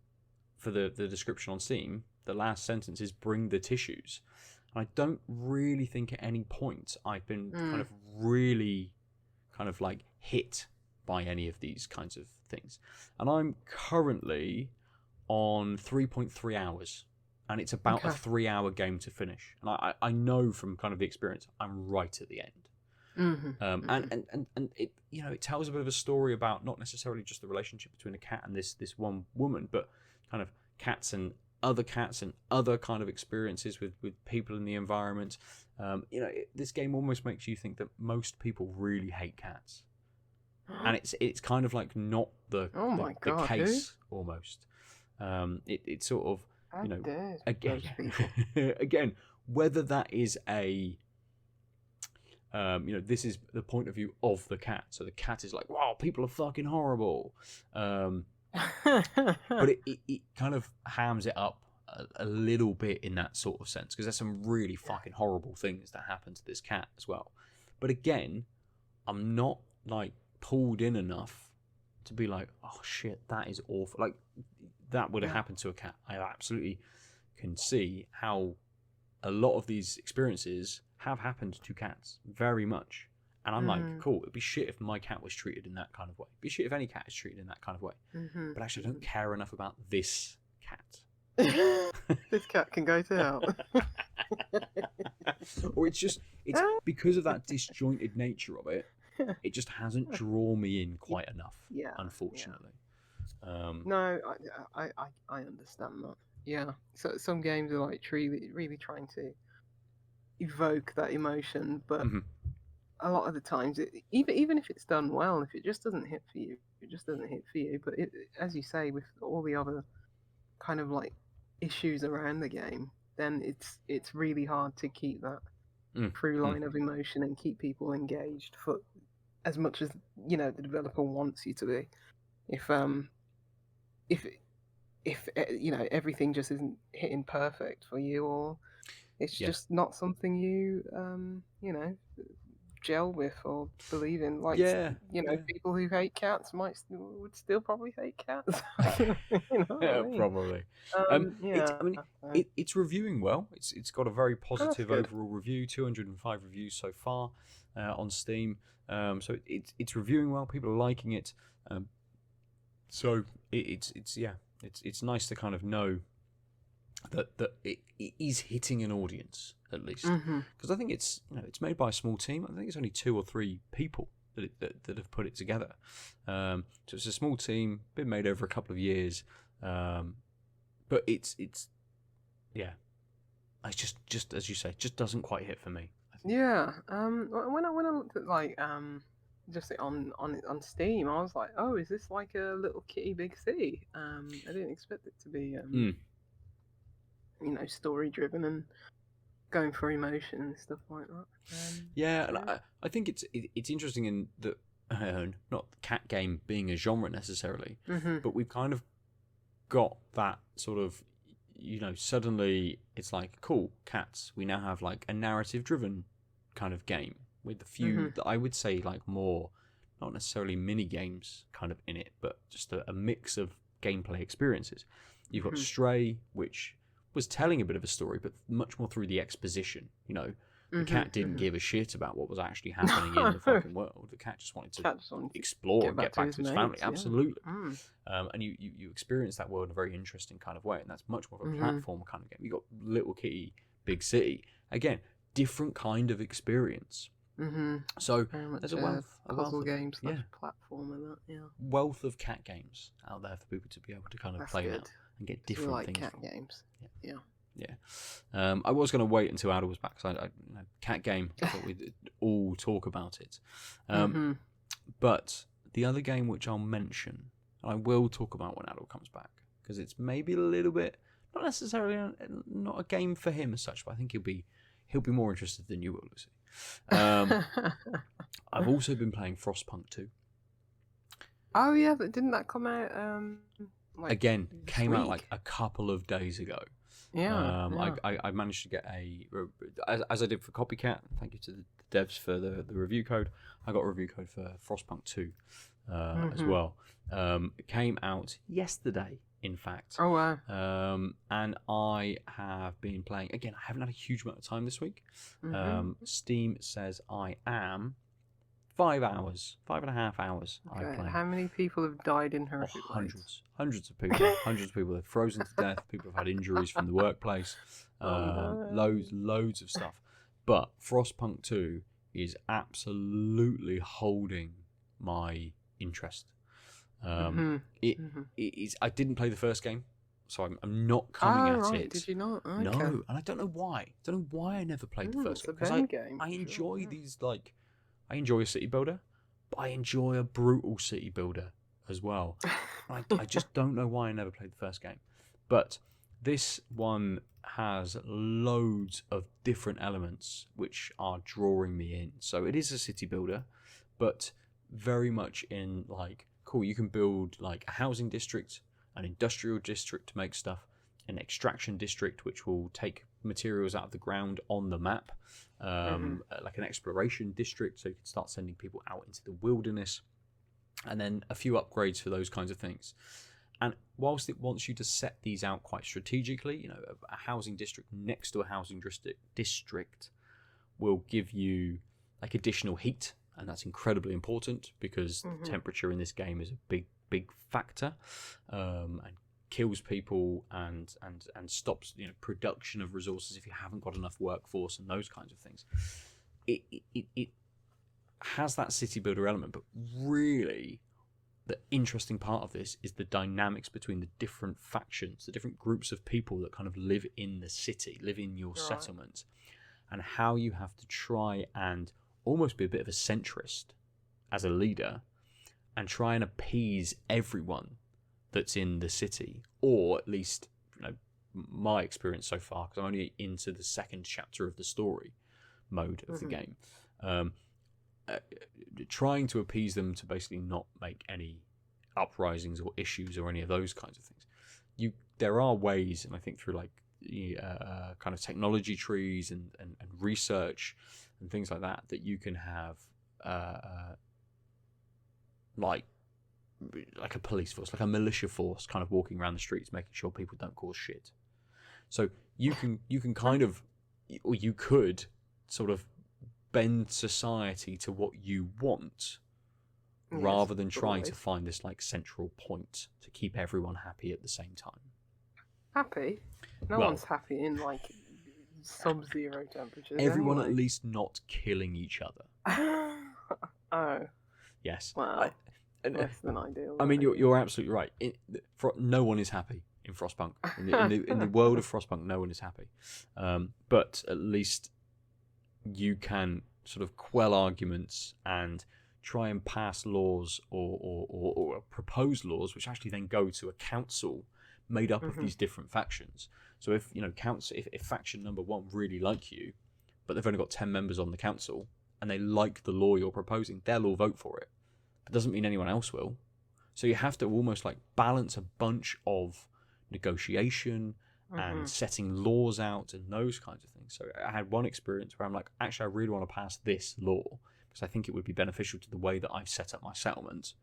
for the description on Steam, the last sentence is "bring the tissues." And I don't really think at any point I've been kind of really kind of like hit by any of these kinds of things. And I'm currently on 3.3 hours, and it's about a 3-hour game to finish. And I know from kind of the experience, I'm right at the end. And it, it tells a bit of a story about not necessarily just the relationship between a cat and this one woman, but kind of cats and other cats and other kind of experiences with people in the environment. This game almost makes you think that most people really hate cats, and it's kind of like not the case almost. It's sort of again whether that is a this is the point of view of the cat. So the cat is like, wow, people are fucking horrible. But it kind of hams it up a little bit in that sort of sense, because there's some really fucking horrible things that happen to this cat as well. But again, I'm not like pulled in enough to be like, oh shit, that is awful. Like that would have happened to a cat. I absolutely can see how a lot of these experiences have happened to cats very much. And I'm like, cool, it'd be shit if my cat was treated in that kind of way. It'd be shit if any cat is treated in that kind of way. But actually, I don't care enough about this cat. This cat can go to hell. Or it's because of that disjointed nature of it, it just hasn't drawn me in quite enough, unfortunately. Yeah. No, I understand that. Yeah. So some games are like really trying to evoke that emotion, but a lot of the times, even if it's done well, if it just doesn't hit for you, it just doesn't hit for you. But as you say, with all the other kind of like issues around the game, then it's really hard to keep that through line of emotion and keep people engaged for as much as the developer wants you to be. If everything just isn't hitting perfect for you, or it's just not something you gel with or believe in, like people who hate cats would still probably hate cats. Probably. It's reviewing well. It's got a very positive overall review, 205 reviews so far on Steam. So it's reviewing well. People are liking it. So it's nice to kind of know that it is hitting an audience at least, because I think it's made by a small team. I think it's only 2 or 3 people that have put it together. So it's a small team, been made over a couple of years, but it's just as you say, just doesn't quite hit for me. I think. Yeah. When I looked at like just on Steam, I was like, oh, is this like a little kitty big city? I didn't expect it to be story driven and going for emotion and stuff like that. And I think it's interesting in that not the cat game being a genre necessarily, but we've kind of got that sort of suddenly it's like, cool, cats. We now have like a narrative driven kind of game with a few that I would say like more, not necessarily mini games kind of in it, but just a mix of gameplay experiences. You've got Stray, which was telling a bit of a story, but much more through the exposition. The cat didn't give a shit about what was actually happening in the fucking world. The cat just wanted to explore and get back to his family. Yeah. Absolutely. And you experience that world in a very interesting kind of way, and that's much more of a platform kind of game. You got Little Kitty, Big City. Again, different kind of experience. So there's a wealth puzzle of games, platform, and that. Wealth of cat games out there for people to be able to kind of play out and get different things cat from. Games. Yeah. I was going to wait until Ada was back, because I cat game. I thought we'd all talk about it. But the other game which I'll mention, and I will talk about when Ada comes back, because it's maybe a little bit, not necessarily not a game for him as such, but I think he'll be more interested than you will, Lucy. I've also been playing Frostpunk 2. Oh yeah, but didn't that come out? Again, came out like a couple of days ago. Yeah. I managed to get as I did for Copycat. Thank you to the devs for the review code. I got a review code for Frostpunk 2 as well. It came out yesterday, in fact. Oh wow. And I have been playing again. I haven't had a huge amount of time this week. Steam says I am 5.5 hours. Okay. How many people have died in horrific ways? Hundreds of people. Hundreds of people have frozen to death. People have had injuries from the workplace. Loads of stuff. But Frostpunk 2 is absolutely holding my interest. It is. I didn't play the first game. so I'm not coming at right. it. Did you not? Okay. No, and I don't know why. I never played the first It's game. a Ben game. I for enjoy sure, these, like, I enjoy a city builder, but I enjoy a brutal city builder as well. I just don't know why I never played the first game. But this one has loads of different elements which are drawing me in. So it is a city builder, but very much in, like, cool, you can build like a housing district, an industrial district to make stuff, an extraction district which will take materials out of the ground on the map, like an exploration district, so you can start sending people out into the wilderness, and then a few upgrades for those kinds of things. And whilst it wants you to set these out quite strategically, you know, a housing district next to a housing district will give you like additional heat, and that's incredibly important because temperature in this game is a big factor, and kills people and stops, you know, production of resources if you haven't got enough workforce and those kinds of things. It has that city builder element, but really the interesting part of this is the dynamics between the different factions, the different groups of people that kind of live in the city, live in your settlement, and how you have to try and almost be a bit of a centrist as a leader and try and appease everyone that's in the city, or at least, you know, my experience so far, because I'm only into the second chapter of the story mode of the game, trying to appease them to basically not make any uprisings or issues or any of those kinds of things. There are ways, and I think through like kind of technology trees and research and things like that, that you can have like a police force, like a militia force, kind of walking around the streets, making sure people don't cause shit. So you can kind of, or you could sort of bend society to what you want, rather than trying to find this like central point to keep everyone happy at the same time. Happy? No one's happy in like sub-zero temperatures. Everyone anyway. at least not killing each other. Oh. Yes. Wow. Less than ideal. I mean, you're absolutely right. No one is happy in Frostpunk. In the world of Frostpunk, no one is happy. But at least you can sort of quell arguments and try and pass laws or propose laws, which actually then go to a council made up of these different factions. So if, you know, if faction number one really like you, but they've only got 10 members on the council and they like the law you're proposing, they'll all vote for it. But doesn't mean anyone else will. So you have to almost like balance a bunch of negotiation and setting laws out and those kinds of things. So I had one experience where I'm like, actually, I really want to pass this law because I think it would be beneficial to the way that I've set up my settlement.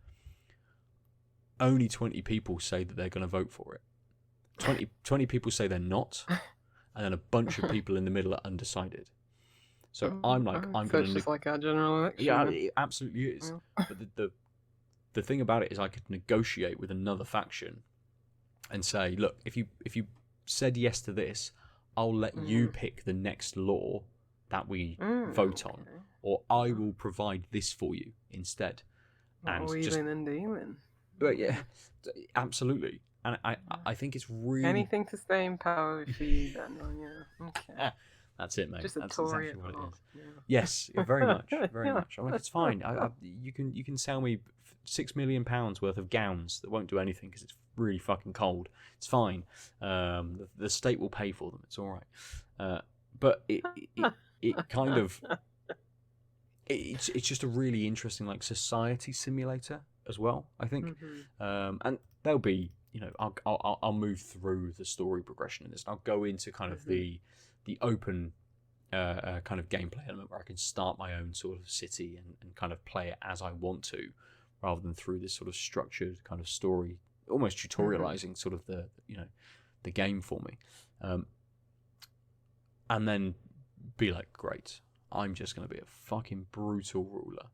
Only 20 people say that they're going to vote for it. 20 people say they're not, and then a bunch of people in the middle are undecided. So I'm like, I'm going to... It's just like our general election. Yeah, it absolutely is. Yeah. But the thing about it is I could negotiate with another faction and say, look, if you said yes to this, I'll let you pick the next law that we vote on, or I will provide this for you instead. And wheeling and dealing. But yeah, absolutely. And I think it's really... Anything to stay in power for you then, yeah. Okay. That's it, mate. Just That's Tory exactly what it is. Yeah. Yes, very much, very much. I'm like, it's fine. You can sell me £6 million worth of gowns that won't do anything because it's really fucking cold. It's fine. The state will pay for them. It's all right. But it kind of it's just a really interesting like society simulator as well, I think. And there'll be, you know, I'll move through the story progression in this. And I'll go into kind of the open kind of gameplay element where I can start my own sort of city and kind of play it as I want to, rather than through this sort of structured kind of story, almost tutorializing sort of the game for me, and then be like, great, I'm just going to be a fucking brutal ruler,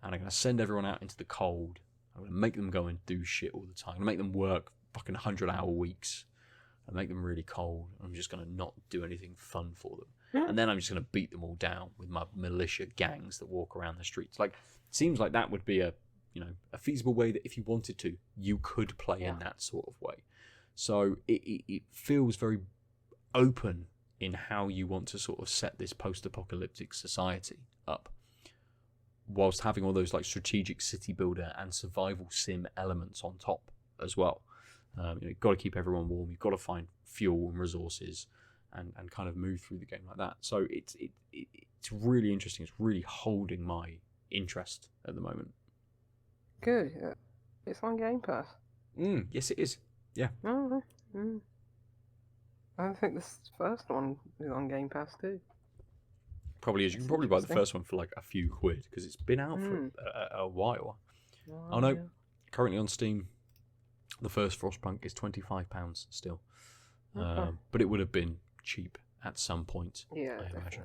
and I'm going to send everyone out into the cold. I'm going to make them go and do shit all the time. I'm going to make them work fucking 100-hour weeks and make them really cold. I'm just going to not do anything fun for them. And then I'm just going to beat them all down with my militia gangs that walk around the streets. Like, it seems like that would be a feasible way that if you wanted to, you could play in that sort of way. So it feels very open in how you want to sort of set this post-apocalyptic society up, whilst having all those like strategic city builder and survival sim elements on top as well. You've got to keep everyone warm. You've got to find fuel and resources, and kind of move through the game like that. So it's really interesting. It's really holding my interest at the moment. Good. It's on Game Pass. Yes, it is. Yeah. Oh, I think this first one is on Game Pass too. Probably is. You can probably buy the first one for like a few quid because it's been out for a while. Oh no, currently on Steam, the first Frostpunk is £25 still. But it would have been cheap at some point. Yeah, I imagine.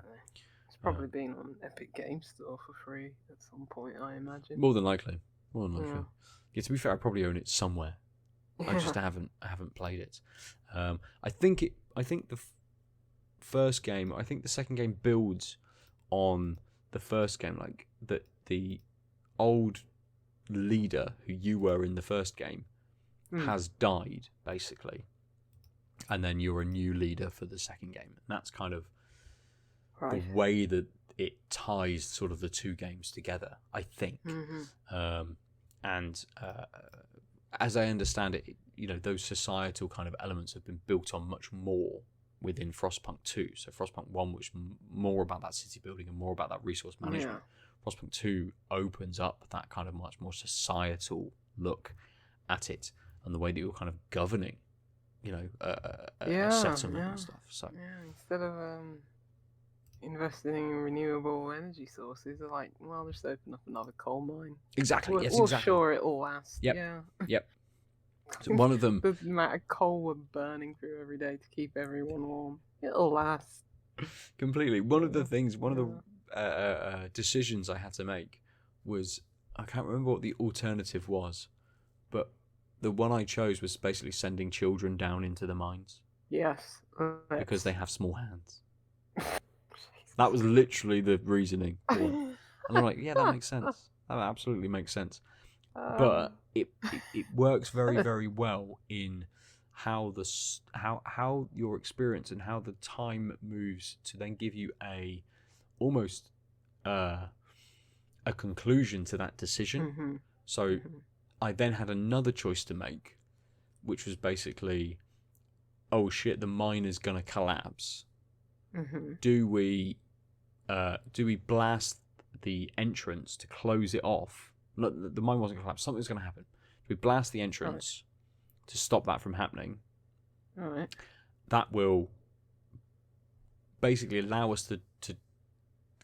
It's probably been on Epic Games Store for free at some point, I imagine. More than likely. Yeah, to be fair, I probably own it somewhere. I just haven't played it. I think the first game. I think the second game builds on the first game, like that the old leader who you were in the first game has died basically, and then you're a new leader for the second game, and that's kind of the way that it ties sort of the two games together, I think. And as I understand it, those societal kind of elements have been built on much more within Frostpunk 2. So Frostpunk 1 was more about that city building and more about that resource management. Frostpunk 2 opens up that kind of much more societal look at it, and the way that you're kind of governing, a settlement and stuff. So instead of investing in renewable energy sources, they're like, well, just open up another coal mine. Exactly. We're sure it'll last. Yep. Yeah. Yep. So one of them. The amount of coal we're burning through every day to keep everyone warm, it'll last. Completely. One of the decisions I had to make was, I can't remember what the alternative was, but the one I chose was basically sending children down into the mines. Yes. Because they have small hands. That was literally the reasoning. And I'm like, yeah, that makes sense. That absolutely makes sense. But it works very, very well in how your experience and how the time moves to then give you almost a conclusion to that decision. So I then had another choice to make, which was basically, oh shit, the mine is gonna collapse. Do we blast the entrance to close it off? Look, the mine wasn't gonna collapse. Something's gonna happen. Do we blast the entrance to stop that from happening? All right. That will basically allow us to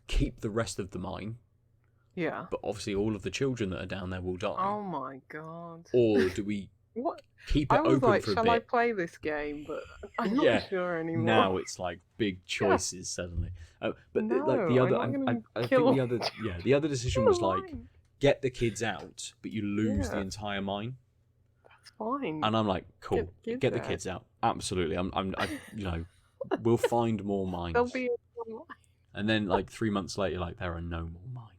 keep the rest of the mine. Yeah. But obviously all of the children that are down there will die. Oh my god. Or do we keep it open for a bit? Shall I play this game? But I'm not sure anymore. Now it's like big choices suddenly. But no, like the other, I think the other decision was like, mine. Get the kids out, but you lose the entire mine. That's fine. And I'm like, cool, get the kids out. Absolutely. We'll find more mines. There'll be and then like 3 months later, like there are no more mines.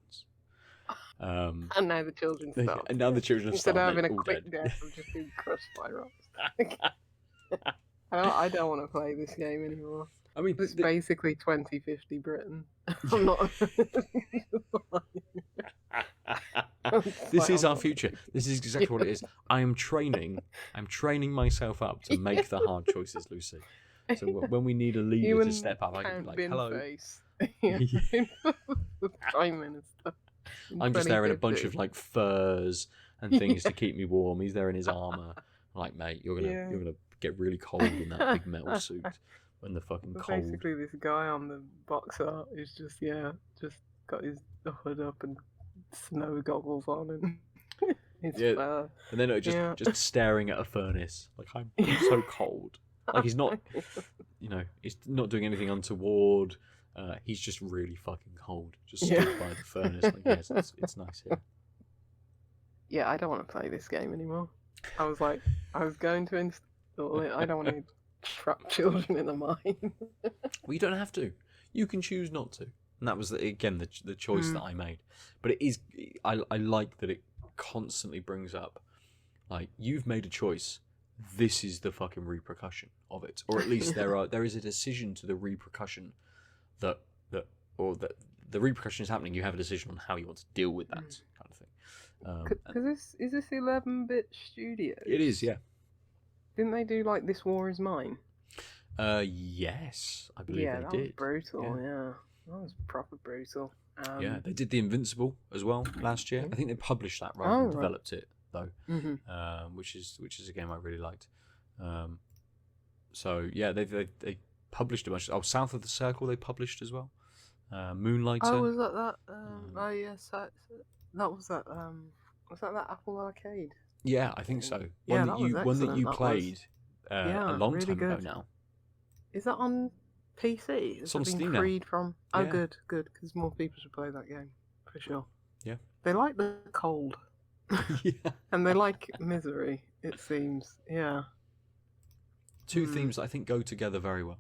And now the children stop. And now the children Instead stop. of having a quick death of just being crushed by rocks. I don't want to play this game anymore. I mean, it's basically 2050 Britain. I'm not. This is our future. This is exactly what it is. I'm training myself up to make the hard choices, Lucy. So when we need a leader to step up, I can be like, hello. The Prime Minister. I'm just there in a bunch of like furs and things to keep me warm. He's there in his armor. I'm like, mate, you're gonna get really cold in that big metal suit when the fucking cold. Basically, this guy on the box art is just got his hood up and snow goggles on and his fur. And then just staring at a furnace. Like, I'm so cold. Like, he's not, he's not doing anything untoward. He's just really fucking cold. Just stood by the furnace. Like, yes, it's nice here. Yeah, I don't want to play this game anymore. I was going to install it. I don't want to trap children in a mine. Well, you don't have to. You can choose not to. And that was, again, the choice that I made. But it is, I like that it constantly brings up, like, you've made a choice. this is the fucking repercussion of it, or at least there is a decision to the repercussion that the repercussion is happening. You have a decision on how you want to deal with that kind of thing. Because is this 11-bit Studios? It is, yeah. Didn't they do like This War Is Mine? Yes, I believe they that did. Was brutal. Yeah, that was proper brutal. Yeah, they did The Invincible as well last year. I think they published that rather than developed it though, which is a game I really liked. So yeah, they published a bunch. Oh, South of the Circle they published as well. Moonlighter. Oh, was that? Oh yes, that was that. Was that Apple Arcade? Yeah, I think so. Yeah, one that you played a long really time good. ago now. Is that on PC? It's on Steam freed now. From? Oh, yeah. Good, because more people should play that game for sure. Yeah. They like the cold. Yeah. And they like misery. It seems. Yeah. Two themes that I think go together very well.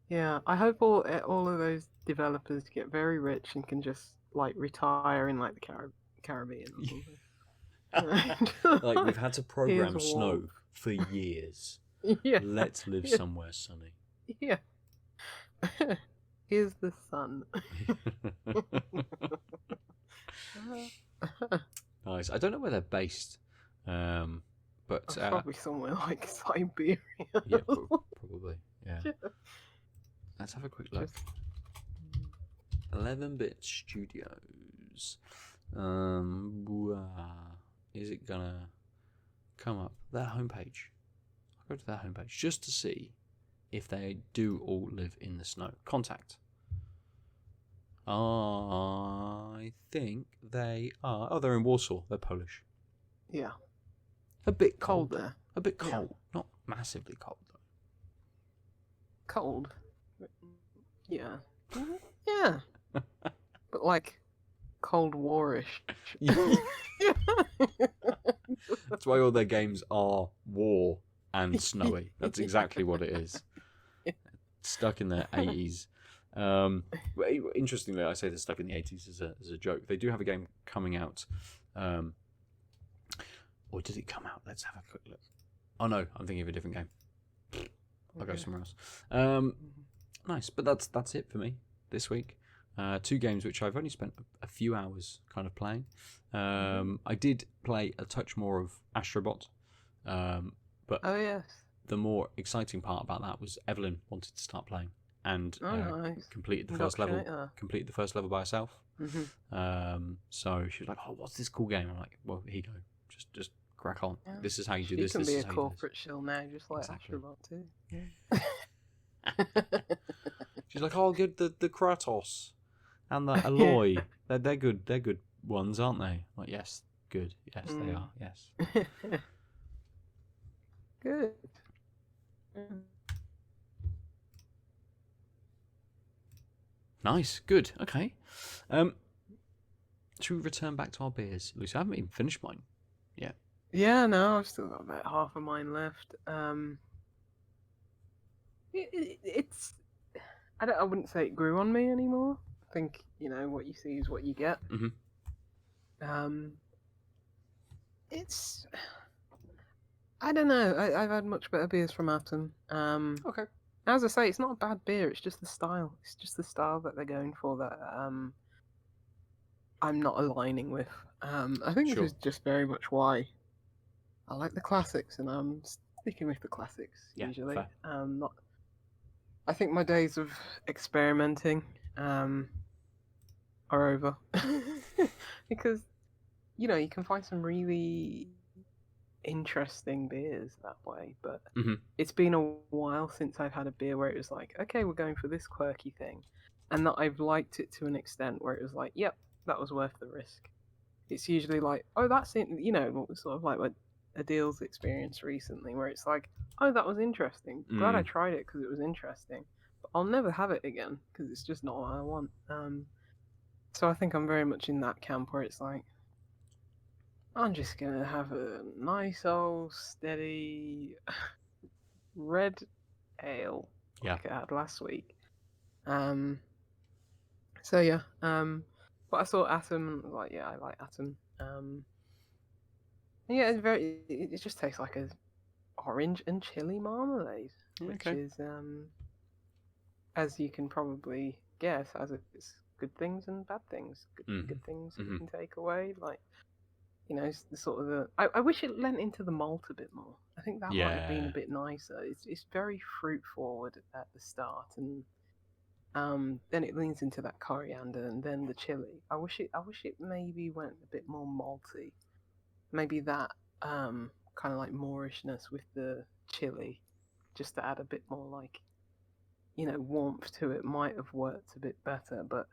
Yeah, I hope all of those developers get very rich and can just like retire in like the Caribbean or something. Like we've had to program snow for years. Yeah. Let's live somewhere sunny. Yeah. Here's the sun. Nice. I don't know where they're based, but probably somewhere like Siberia. Yeah, probably. Yeah. Let's have a quick look. 11-bit Studios. Is it gonna come up? Their homepage. I'll go to their homepage just to see if they do all live in the snow. Contact. I think they are. Oh, they're in Warsaw. They're Polish. Yeah. A bit cold there. A bit cold. Yeah. Not massively cold, though. Cold? Yeah. Yeah. But like Cold War-ish. That's why all their games are war and snowy. That's exactly what it is. Stuck in the 80s. Interestingly, I say they're stuck in the 80s as a joke. They do have a game coming out. Or did it come out? Let's have a quick look. Oh no, I'm thinking of a different game. I'll go somewhere else. Nice, but that's it for me this week. 2 games which I've only spent a few hours kind of playing. I did play a touch more of Astrobot, but oh yes, the more exciting part about that was Evelyn wanted to start playing and nice. completed the first level by herself. So she was like, "Oh, what's this cool game?" I'm like, "Well, here you go. Just crack on. Yeah. This is how you do this. You can be a corporate shill now, just like Astrobot too." Yeah. She's like, "Oh, I'll get the Kratos and the Aloy. They're good. They're good ones, aren't they?" I'm like, yes, good. Yes, they are. Yes. Good. Nice. Good. Okay. Should we return back to our beers, Lucy? I haven't even finished mine yet. Yeah, no, I've still got about half of mine left. It's I wouldn't say it grew on me anymore. I think what you see is what you get. It's I don't know. I've had much better beers from Atom. Okay. As I say, it's not a bad beer. It's just the style. It's just the style that they're going for that I'm not aligning with. I think this is just very much why I like the classics, and I'm sticking with the classics usually. Fair. I think my days of experimenting are over because you can find some really interesting beers that way, but it's been a while since I've had a beer where it was like, okay, we're going for this quirky thing, and that I've liked it to an extent where it was like, yep, that was worth the risk. It's usually like, oh, that's it, sort of like what Adil's experience recently, where it's like, oh, that was interesting. Glad I tried it because it was interesting, but I'll never have it again because it's just not what I want. So I think I'm very much in that camp where it's like, I'm just gonna have a nice old steady red ale like I had last week. So yeah. But I saw Atom and was like, yeah, I like Atom. Yeah, it just tastes like a orange and chili marmalade, which Okay. is, as you can probably guess, has its good things and bad things. Good things you can take away, like, you know, it's the sort of the. I wish it lent into the malt a bit more. I think that might have been a bit nicer. It's very fruit forward at the start, and then it leans into that coriander and then the chili. I wish it maybe went a bit more malty. Maybe that kind of like Moorishness with the chili, just to add a bit more like, you know, warmth to it might have worked a bit better, but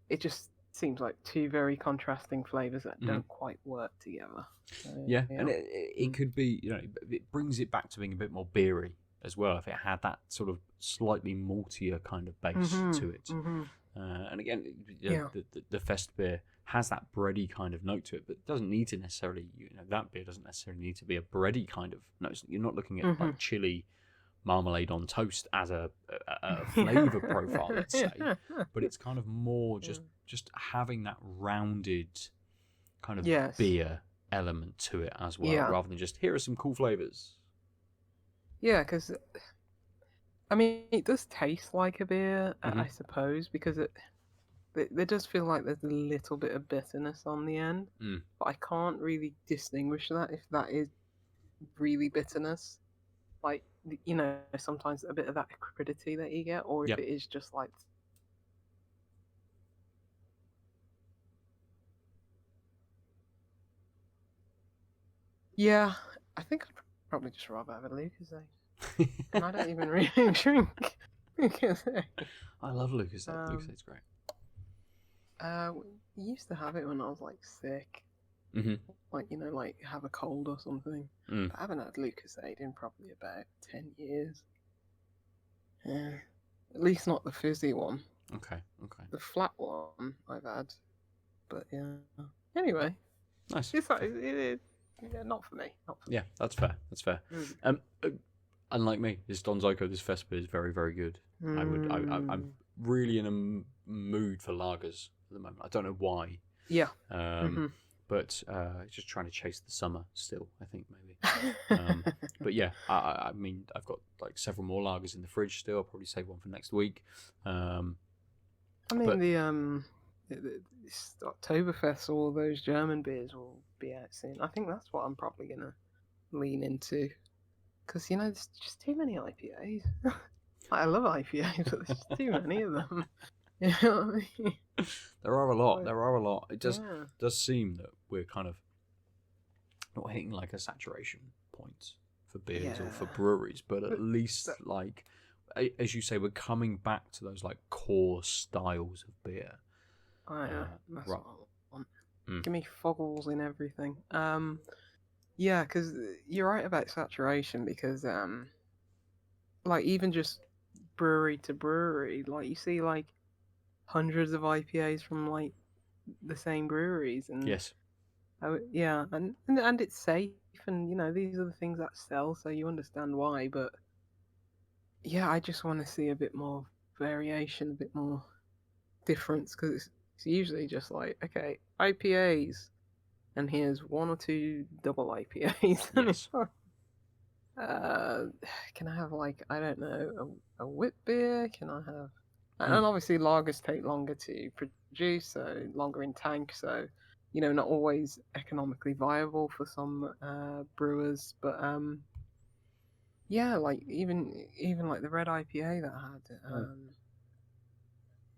it just seems like two very contrasting flavors that don't quite work together. So, yeah, and it could be, you know, it brings it back to being a bit more beery as well if it had that sort of slightly maltier kind of base to it. And again, you know, the Fest beer has that bready kind of note to it, but it doesn't need to necessarily, you know, that beer doesn't necessarily need to be a bready kind of note. You're not looking at like chili marmalade on toast as a flavor profile, let's say, but it's kind of more just having that rounded kind of beer element to it as well, rather than just here are some cool flavors. Yeah, because I mean, it does taste like a beer, I suppose, because it does feel like there's a little bit of bitterness on the end, but I can't really distinguish that if that is really bitterness, like, you know, sometimes a bit of that acridity that you get, or if it is just like. Yeah, I think I'd probably just rather have a Lucozade. And I don't even really drink Lucozade. I love Lucozade. Lucozade's great. Used to have it when I was like sick. Like, you know, like have a cold or something. But I haven't had Lucozade in probably about 10 years. Yeah. At least not the fizzy one. Okay. The flat one I've had. But yeah. Anyway. Nice. It's like, not for me. Yeah, that's fair. Unlike me, this Donzoko, this Fest beer is very, very good. I'm really in a mood for lagers at the moment. I don't know why. Yeah. But just trying to chase the summer still, I think, maybe. But yeah, I mean, I've got like several more lagers in the fridge still. I'll probably save one for next week. I mean, this Oktoberfest, all those German beers will be out soon. I think that's what I'm probably going to lean into. Because, you know, there's just too many IPAs. I love IPAs, but there's just too many of them. You know what I mean? There are a lot. It does seem that we're kind of not hitting like a saturation point for beers or for breweries, but at least like, as you say, we're coming back to those like core styles of beer. That's what I want. Give me foggles in everything. Yeah, because you're right about saturation, because like even just brewery to brewery, like you see like hundreds of IPAs from like the same breweries, and and it's safe, and you know, these are the things that sell, so you understand why. But yeah, I just want to see a bit more variation, a bit more difference, because it's usually just like, okay, IPAs, and here's one or two double IPAs. Yes. Can I have, like, I don't know, a wit beer? Can I have? And obviously lagers take longer to produce, so longer in tank, so, you know, not always economically viable for some brewers. But yeah, like even like the red IPA that I had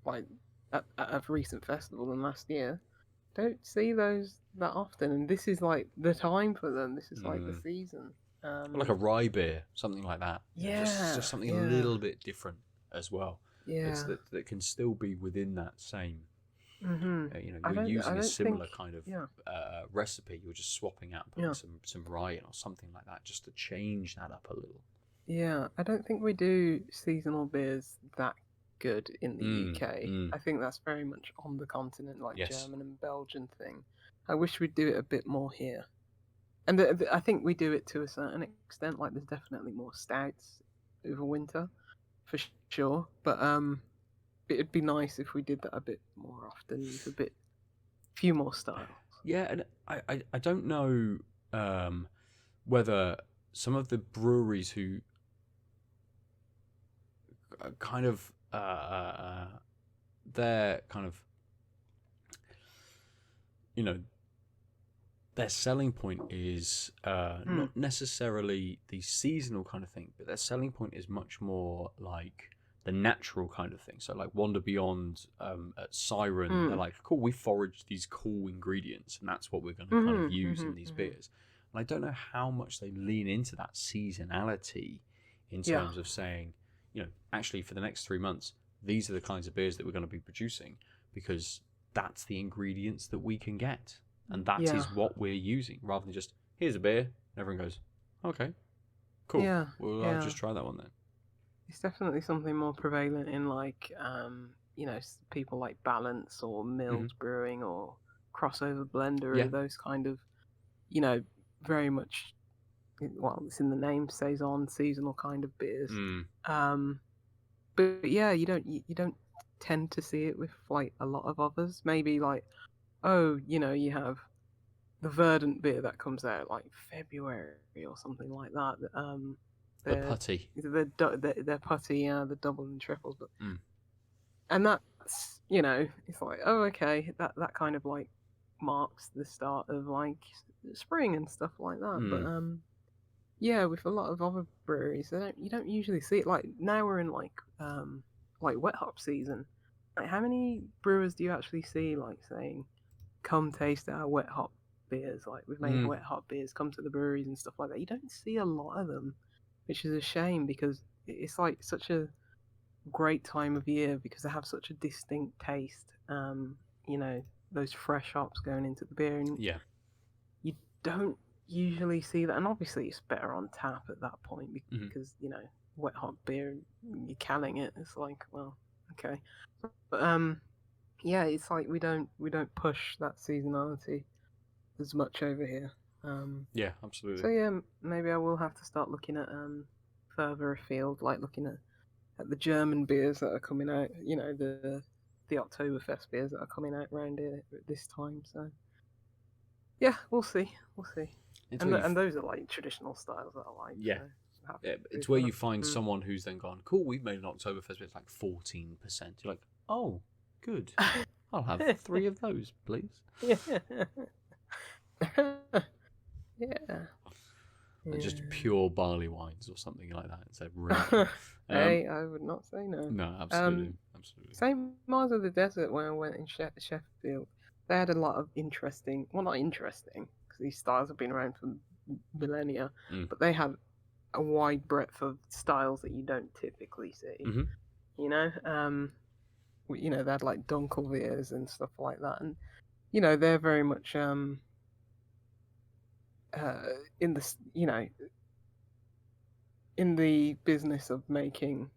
like at a recent festival than last year, don't see those that often, and this is like the time for them. This is like the season. Like a rye beer, something like that. Yeah, just something a little bit different as well. Yeah, it's that can still be within that same. You know, you're using a similar kind of recipe. You're just swapping out, putting some rye in or something like that, just to change that up a little. Yeah, I don't think we do seasonal beers that good in the UK. I think that's very much on the continent, like German and Belgian thing. I wish we'd do it a bit more here. And I think we do it to a certain extent. Like, there's definitely more stouts over winter, for sure. But it'd be nice if we did that a bit more often, with a few more styles. Yeah, and I don't know whether some of the breweries who kind of they're kind of, their selling point is not necessarily the seasonal kind of thing, but their selling point is much more like the natural kind of thing. So like Wander Beyond at Siren, they're like, cool, we foraged these cool ingredients, and that's what we're going to kind of use in these beers. And I don't know how much they lean into that seasonality in terms of saying, actually for the next 3 months, these are the kinds of beers that we're going to be producing, because that's the ingredients that we can get. And that is what we're using, rather than just, here's a beer, and everyone goes, okay, cool. Yeah. I'll just try that one then. It's definitely something more prevalent in like, people like Balance or Mills Brewing or Crossover Blender or those kind of, very much, well, it's in the name, saison, seasonal kind of beers. But yeah, you don't tend to see it with like a lot of others. Maybe like, you have the Verdant beer that comes out like February or something like that. The putty. Their putty, the double and triples, but and that's it's like, okay, that kind of like marks the start of like spring and stuff like that. But with a lot of other breweries, you don't usually see it. Like now we're in like wet hop season. Like how many brewers do you actually see like saying, come taste our wet hop beers, like we've made wet hop beers, come to the breweries and stuff like that? You don't see a lot of them, which is a shame, because it's like such a great time of year because they have such a distinct taste. Those fresh hops going into the beer, and you don't usually see that. And obviously it's better on tap at that point because wet hop beer, you're canning it, it's like, well, okay. But it's like we don't push that seasonality as much over here. Yeah, absolutely. So yeah, maybe I will have to start looking at further afield, like looking at the German beers that are coming out. The Oktoberfest beers that are coming out around here at this time. So yeah, we'll see. And those are like traditional styles that I like. Yeah. So it's where you find someone who's then gone, cool, we've made an Oktoberfest, but it's like 14%. You're like, oh, good. I'll have 3 of those, please. Yeah. Yeah. And just pure barley wines or something like that instead of really. Hey, I would not say no. No, absolutely. Same Mars of the Desert when I went in Sheffield. They had a lot of interesting, well, not interesting, because these styles have been around for millennia, but they had a wide breadth of styles that you don't typically see. They had like Dunkelbeers and stuff like that, and they're very much in the in the business of making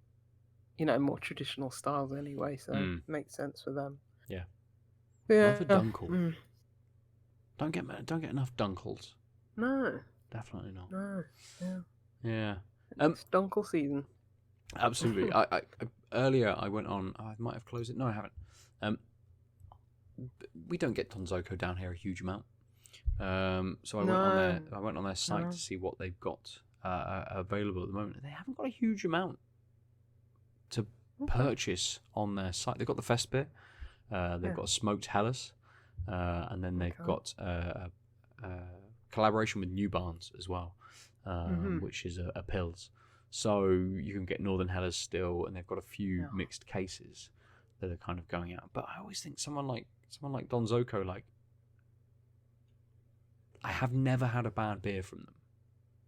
more traditional styles anyway, so it makes sense for them. Yeah. Love a Dunkel. Don't get enough Dunkels. No, definitely not. No. Yeah. It's Dunkel season. Absolutely. I earlier I went on. I might have closed it. No, I haven't. We don't get Donzoko down here a huge amount. So I went on their site to see what they've got available at the moment. They haven't got a huge amount to purchase on their site. They've got the Fest beer. They've got a smoked Hellas, and then they've got a collaboration with New Barns as well, which is a Pils. So you can get Northern Hellas still, and they've got a few mixed cases that are kind of going out. But I always think someone like Donzoko, like, I have never had a bad beer from them.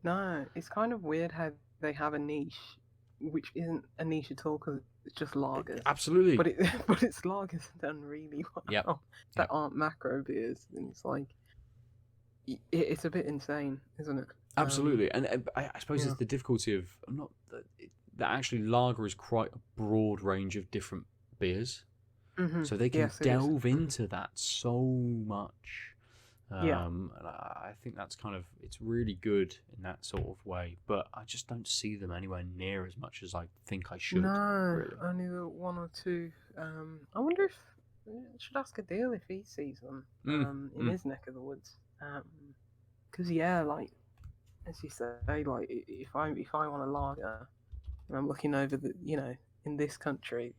No, it's kind of weird how they have a niche, which isn't a niche at all because it's just lagers. Absolutely. But it's lagers done really well. That aren't macro beers, and it's like it's a bit insane, isn't it? Absolutely, and I suppose it's the difficulty of that actually lager is quite a broad range of different beers, so they can delve into that so much. And I think that's it's really good in that sort of way, but I just don't see them anywhere near as much as I think I should. No, really. Only the one or two. I wonder if I should ask Adele if he sees them in his neck of the woods. Because like as you say, like if I want a lager, and I'm looking over the, in this country,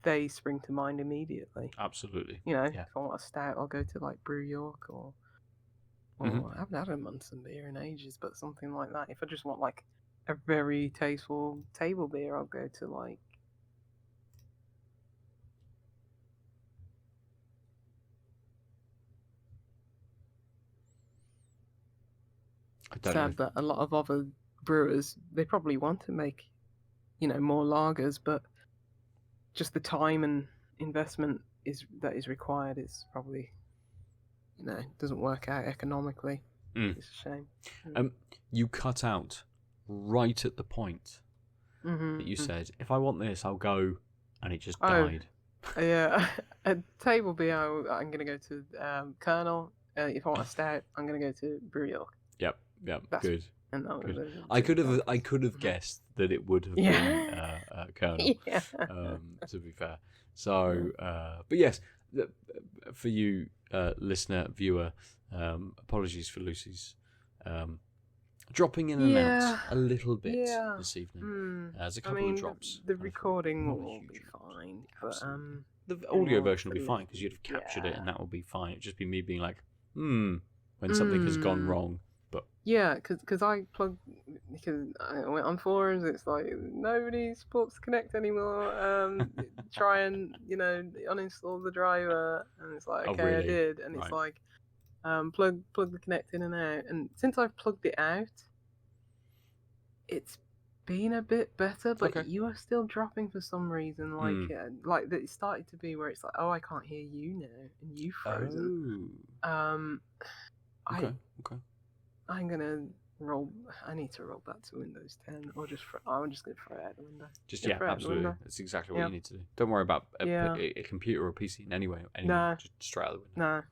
they spring to mind immediately. Absolutely. Yeah. Yeah. If I want a stout, I'll go to like Brew York or I haven't had a Munson beer in ages, but something like that. If I just want like a very tasteful table beer, I'll go to like. Sad that a lot of other brewers, they probably want to make, more lagers, but just the time and investment that is required is probably, doesn't work out economically. It's a shame. You cut out right at the point that you said, if I want this, I'll go, and it just died. Yeah, a table beer, I'm going to go to Colonel. If I want a stout, I'm going to go to Brew York. Yep, good. And good. I could have guessed that it would have been Colonel. Yeah. To be fair. So, but yes, for you, listener, viewer, apologies for Lucy's dropping in and out a little bit this evening. There's a couple of drops. The recording will be fine, but the audio version will be fine because you'd have captured it, and that will be fine. It'd just be me being like, when something has gone wrong. But yeah, because I went on forums. It's like nobody supports Connect anymore. Try and uninstall the driver, and it's like okay, really? I did, and it's like plug the Connect in and out. And since I've plugged it out, it's been a bit better, but you are still dropping for some reason. Like it started to be where it's like, oh, I can't hear you now, and you frozen. Okay. I'm gonna roll. I need to roll back to Windows 10, or I'm just gonna throw it out the window. Absolutely. That's exactly what you need to do. Don't worry about a computer or a PC in any way. No. Just straight out the window. No.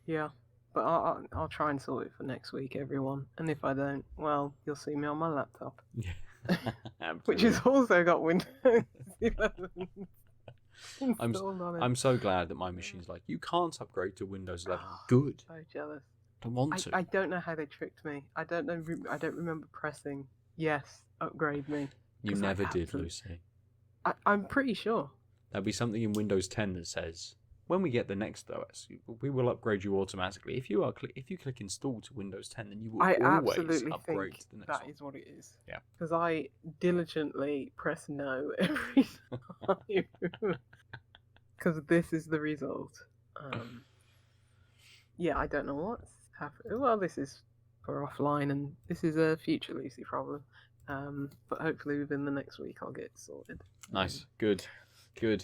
Yeah, but I'll try and sort it for next week, everyone. And if I don't, well, you'll see me on my laptop. Yeah. Which has also got Windows 11. I'm so glad that my machine's like, you can't upgrade to Windows 11. Good. So jealous. I want to. I don't know how they tricked me. I don't know. I don't remember pressing yes, upgrade me. You never did, Lucy. I'm pretty sure. There'll be something in Windows 10 that says, when we get the next OS, we will upgrade you automatically. If you click install to Windows 10, then you will always upgrade to the next one. That is what it is. Yeah. Because I diligently press no every time. Because this is the result. Yeah, I don't know what's happening. Well, this is for offline, and this is a future Lucy problem. But hopefully within the next week I'll get it sorted. Nice. Good. Yeah.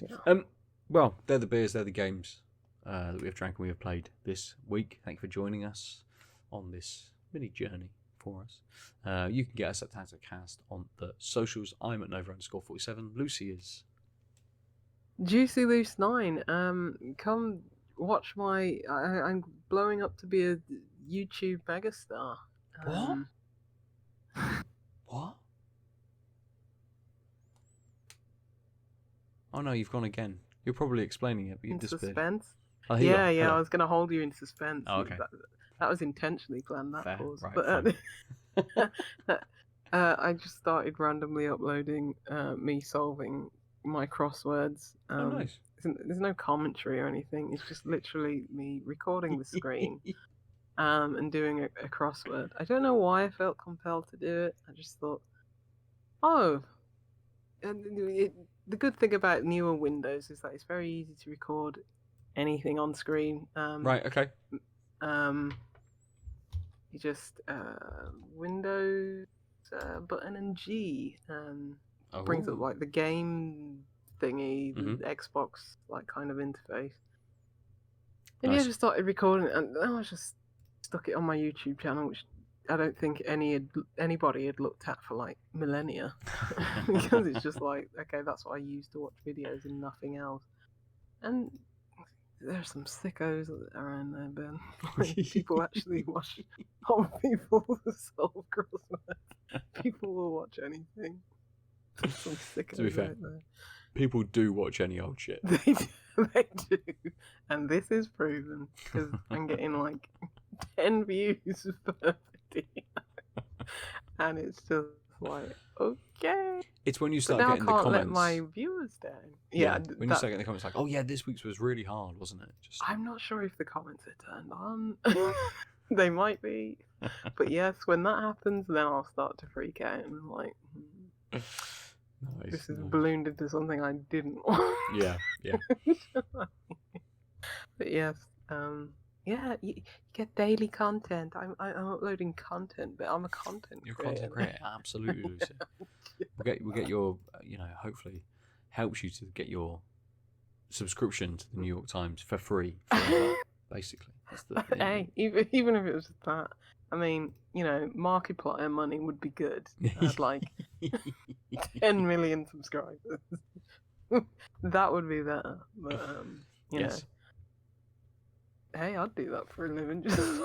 Well, they're the beers, they're the games that we have drank and we have played this week. Thank you for joining us on this mini journey for us. You can get us at TantoCast on the socials. I'm at Nova_47. Lucy is Juicy Loose 9. Come watch my. I'm blowing up to be a YouTube megastar. What? Oh no, you've gone again. You're probably explaining it, but you disappeared. Suspense? Oh, yeah, I was going to hold you in suspense. Oh, okay. That was intentionally planned, that Fair. pause. Right, but I just started randomly uploading me solving my crosswords. Nice. There's no commentary or anything. It's just literally me recording the screen and doing a crossword. I don't know why I felt compelled to do it. I just thought, the good thing about newer Windows is that it's very easy to record anything on screen. Right, okay. You just Windows button and G brings up like the game thingy, the Xbox like kind of interface. And I just started recording, and I just stuck it on my YouTube channel, which I don't think anybody had looked at for like millennia, because it's just like, okay, that's what I use to watch videos and nothing else. And there's some sickos around there, Ben. Like, people actually watch other people solve crosswords. People will watch anything. There's some sickos to be fair, out there. People do watch any old shit. They do. And this is proven, because I'm getting like 10 views per video. And it's just like, okay. It's when you But start now I getting the can't let comments. my viewers down. Yeah, when you start getting the comments like, "Oh yeah, this week's was really hard, wasn't it?" Just I'm not sure if the comments are turned on. They might be. But yes, when that happens, then I'll start to freak out and I'm like, this is ballooned into something I didn't want. Yeah. But yes, yeah, you get daily content. I'm uploading content, but I'm a content You're a creator. content creator, absolutely, Lucy. We'll get your, hopefully helps you to get your subscription to the New York Times for free, forever, basically. That's Hey, even if it was that, I mean, Markiplier money would be good. I'd like 10 million subscribers. That would be better. But you know. Hey, I'd do that for a living, just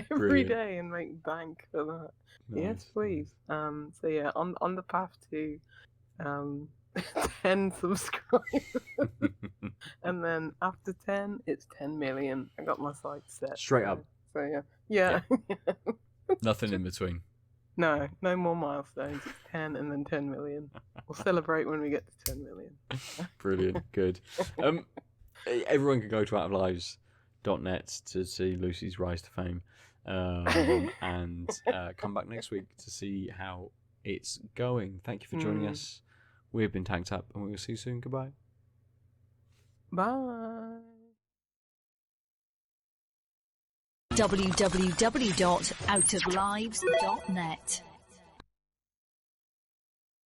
every day and make bank for that. Nice. Yes, please. So yeah, on the path to 10 subscribers, and then after 10, it's 10 million. I got my sights set. Straight up. So yeah. Nothing in between. No more milestones. It's 10 and then 10 million. We'll celebrate when we get to 10 million. Brilliant. Good. Everyone can go to outoflives.net to see Lucy's rise to fame, and come back next week to see how it's going. Thank you for joining us. We've been Tanked Up, and we will see you soon. Goodbye. Bye. www.outoflives.net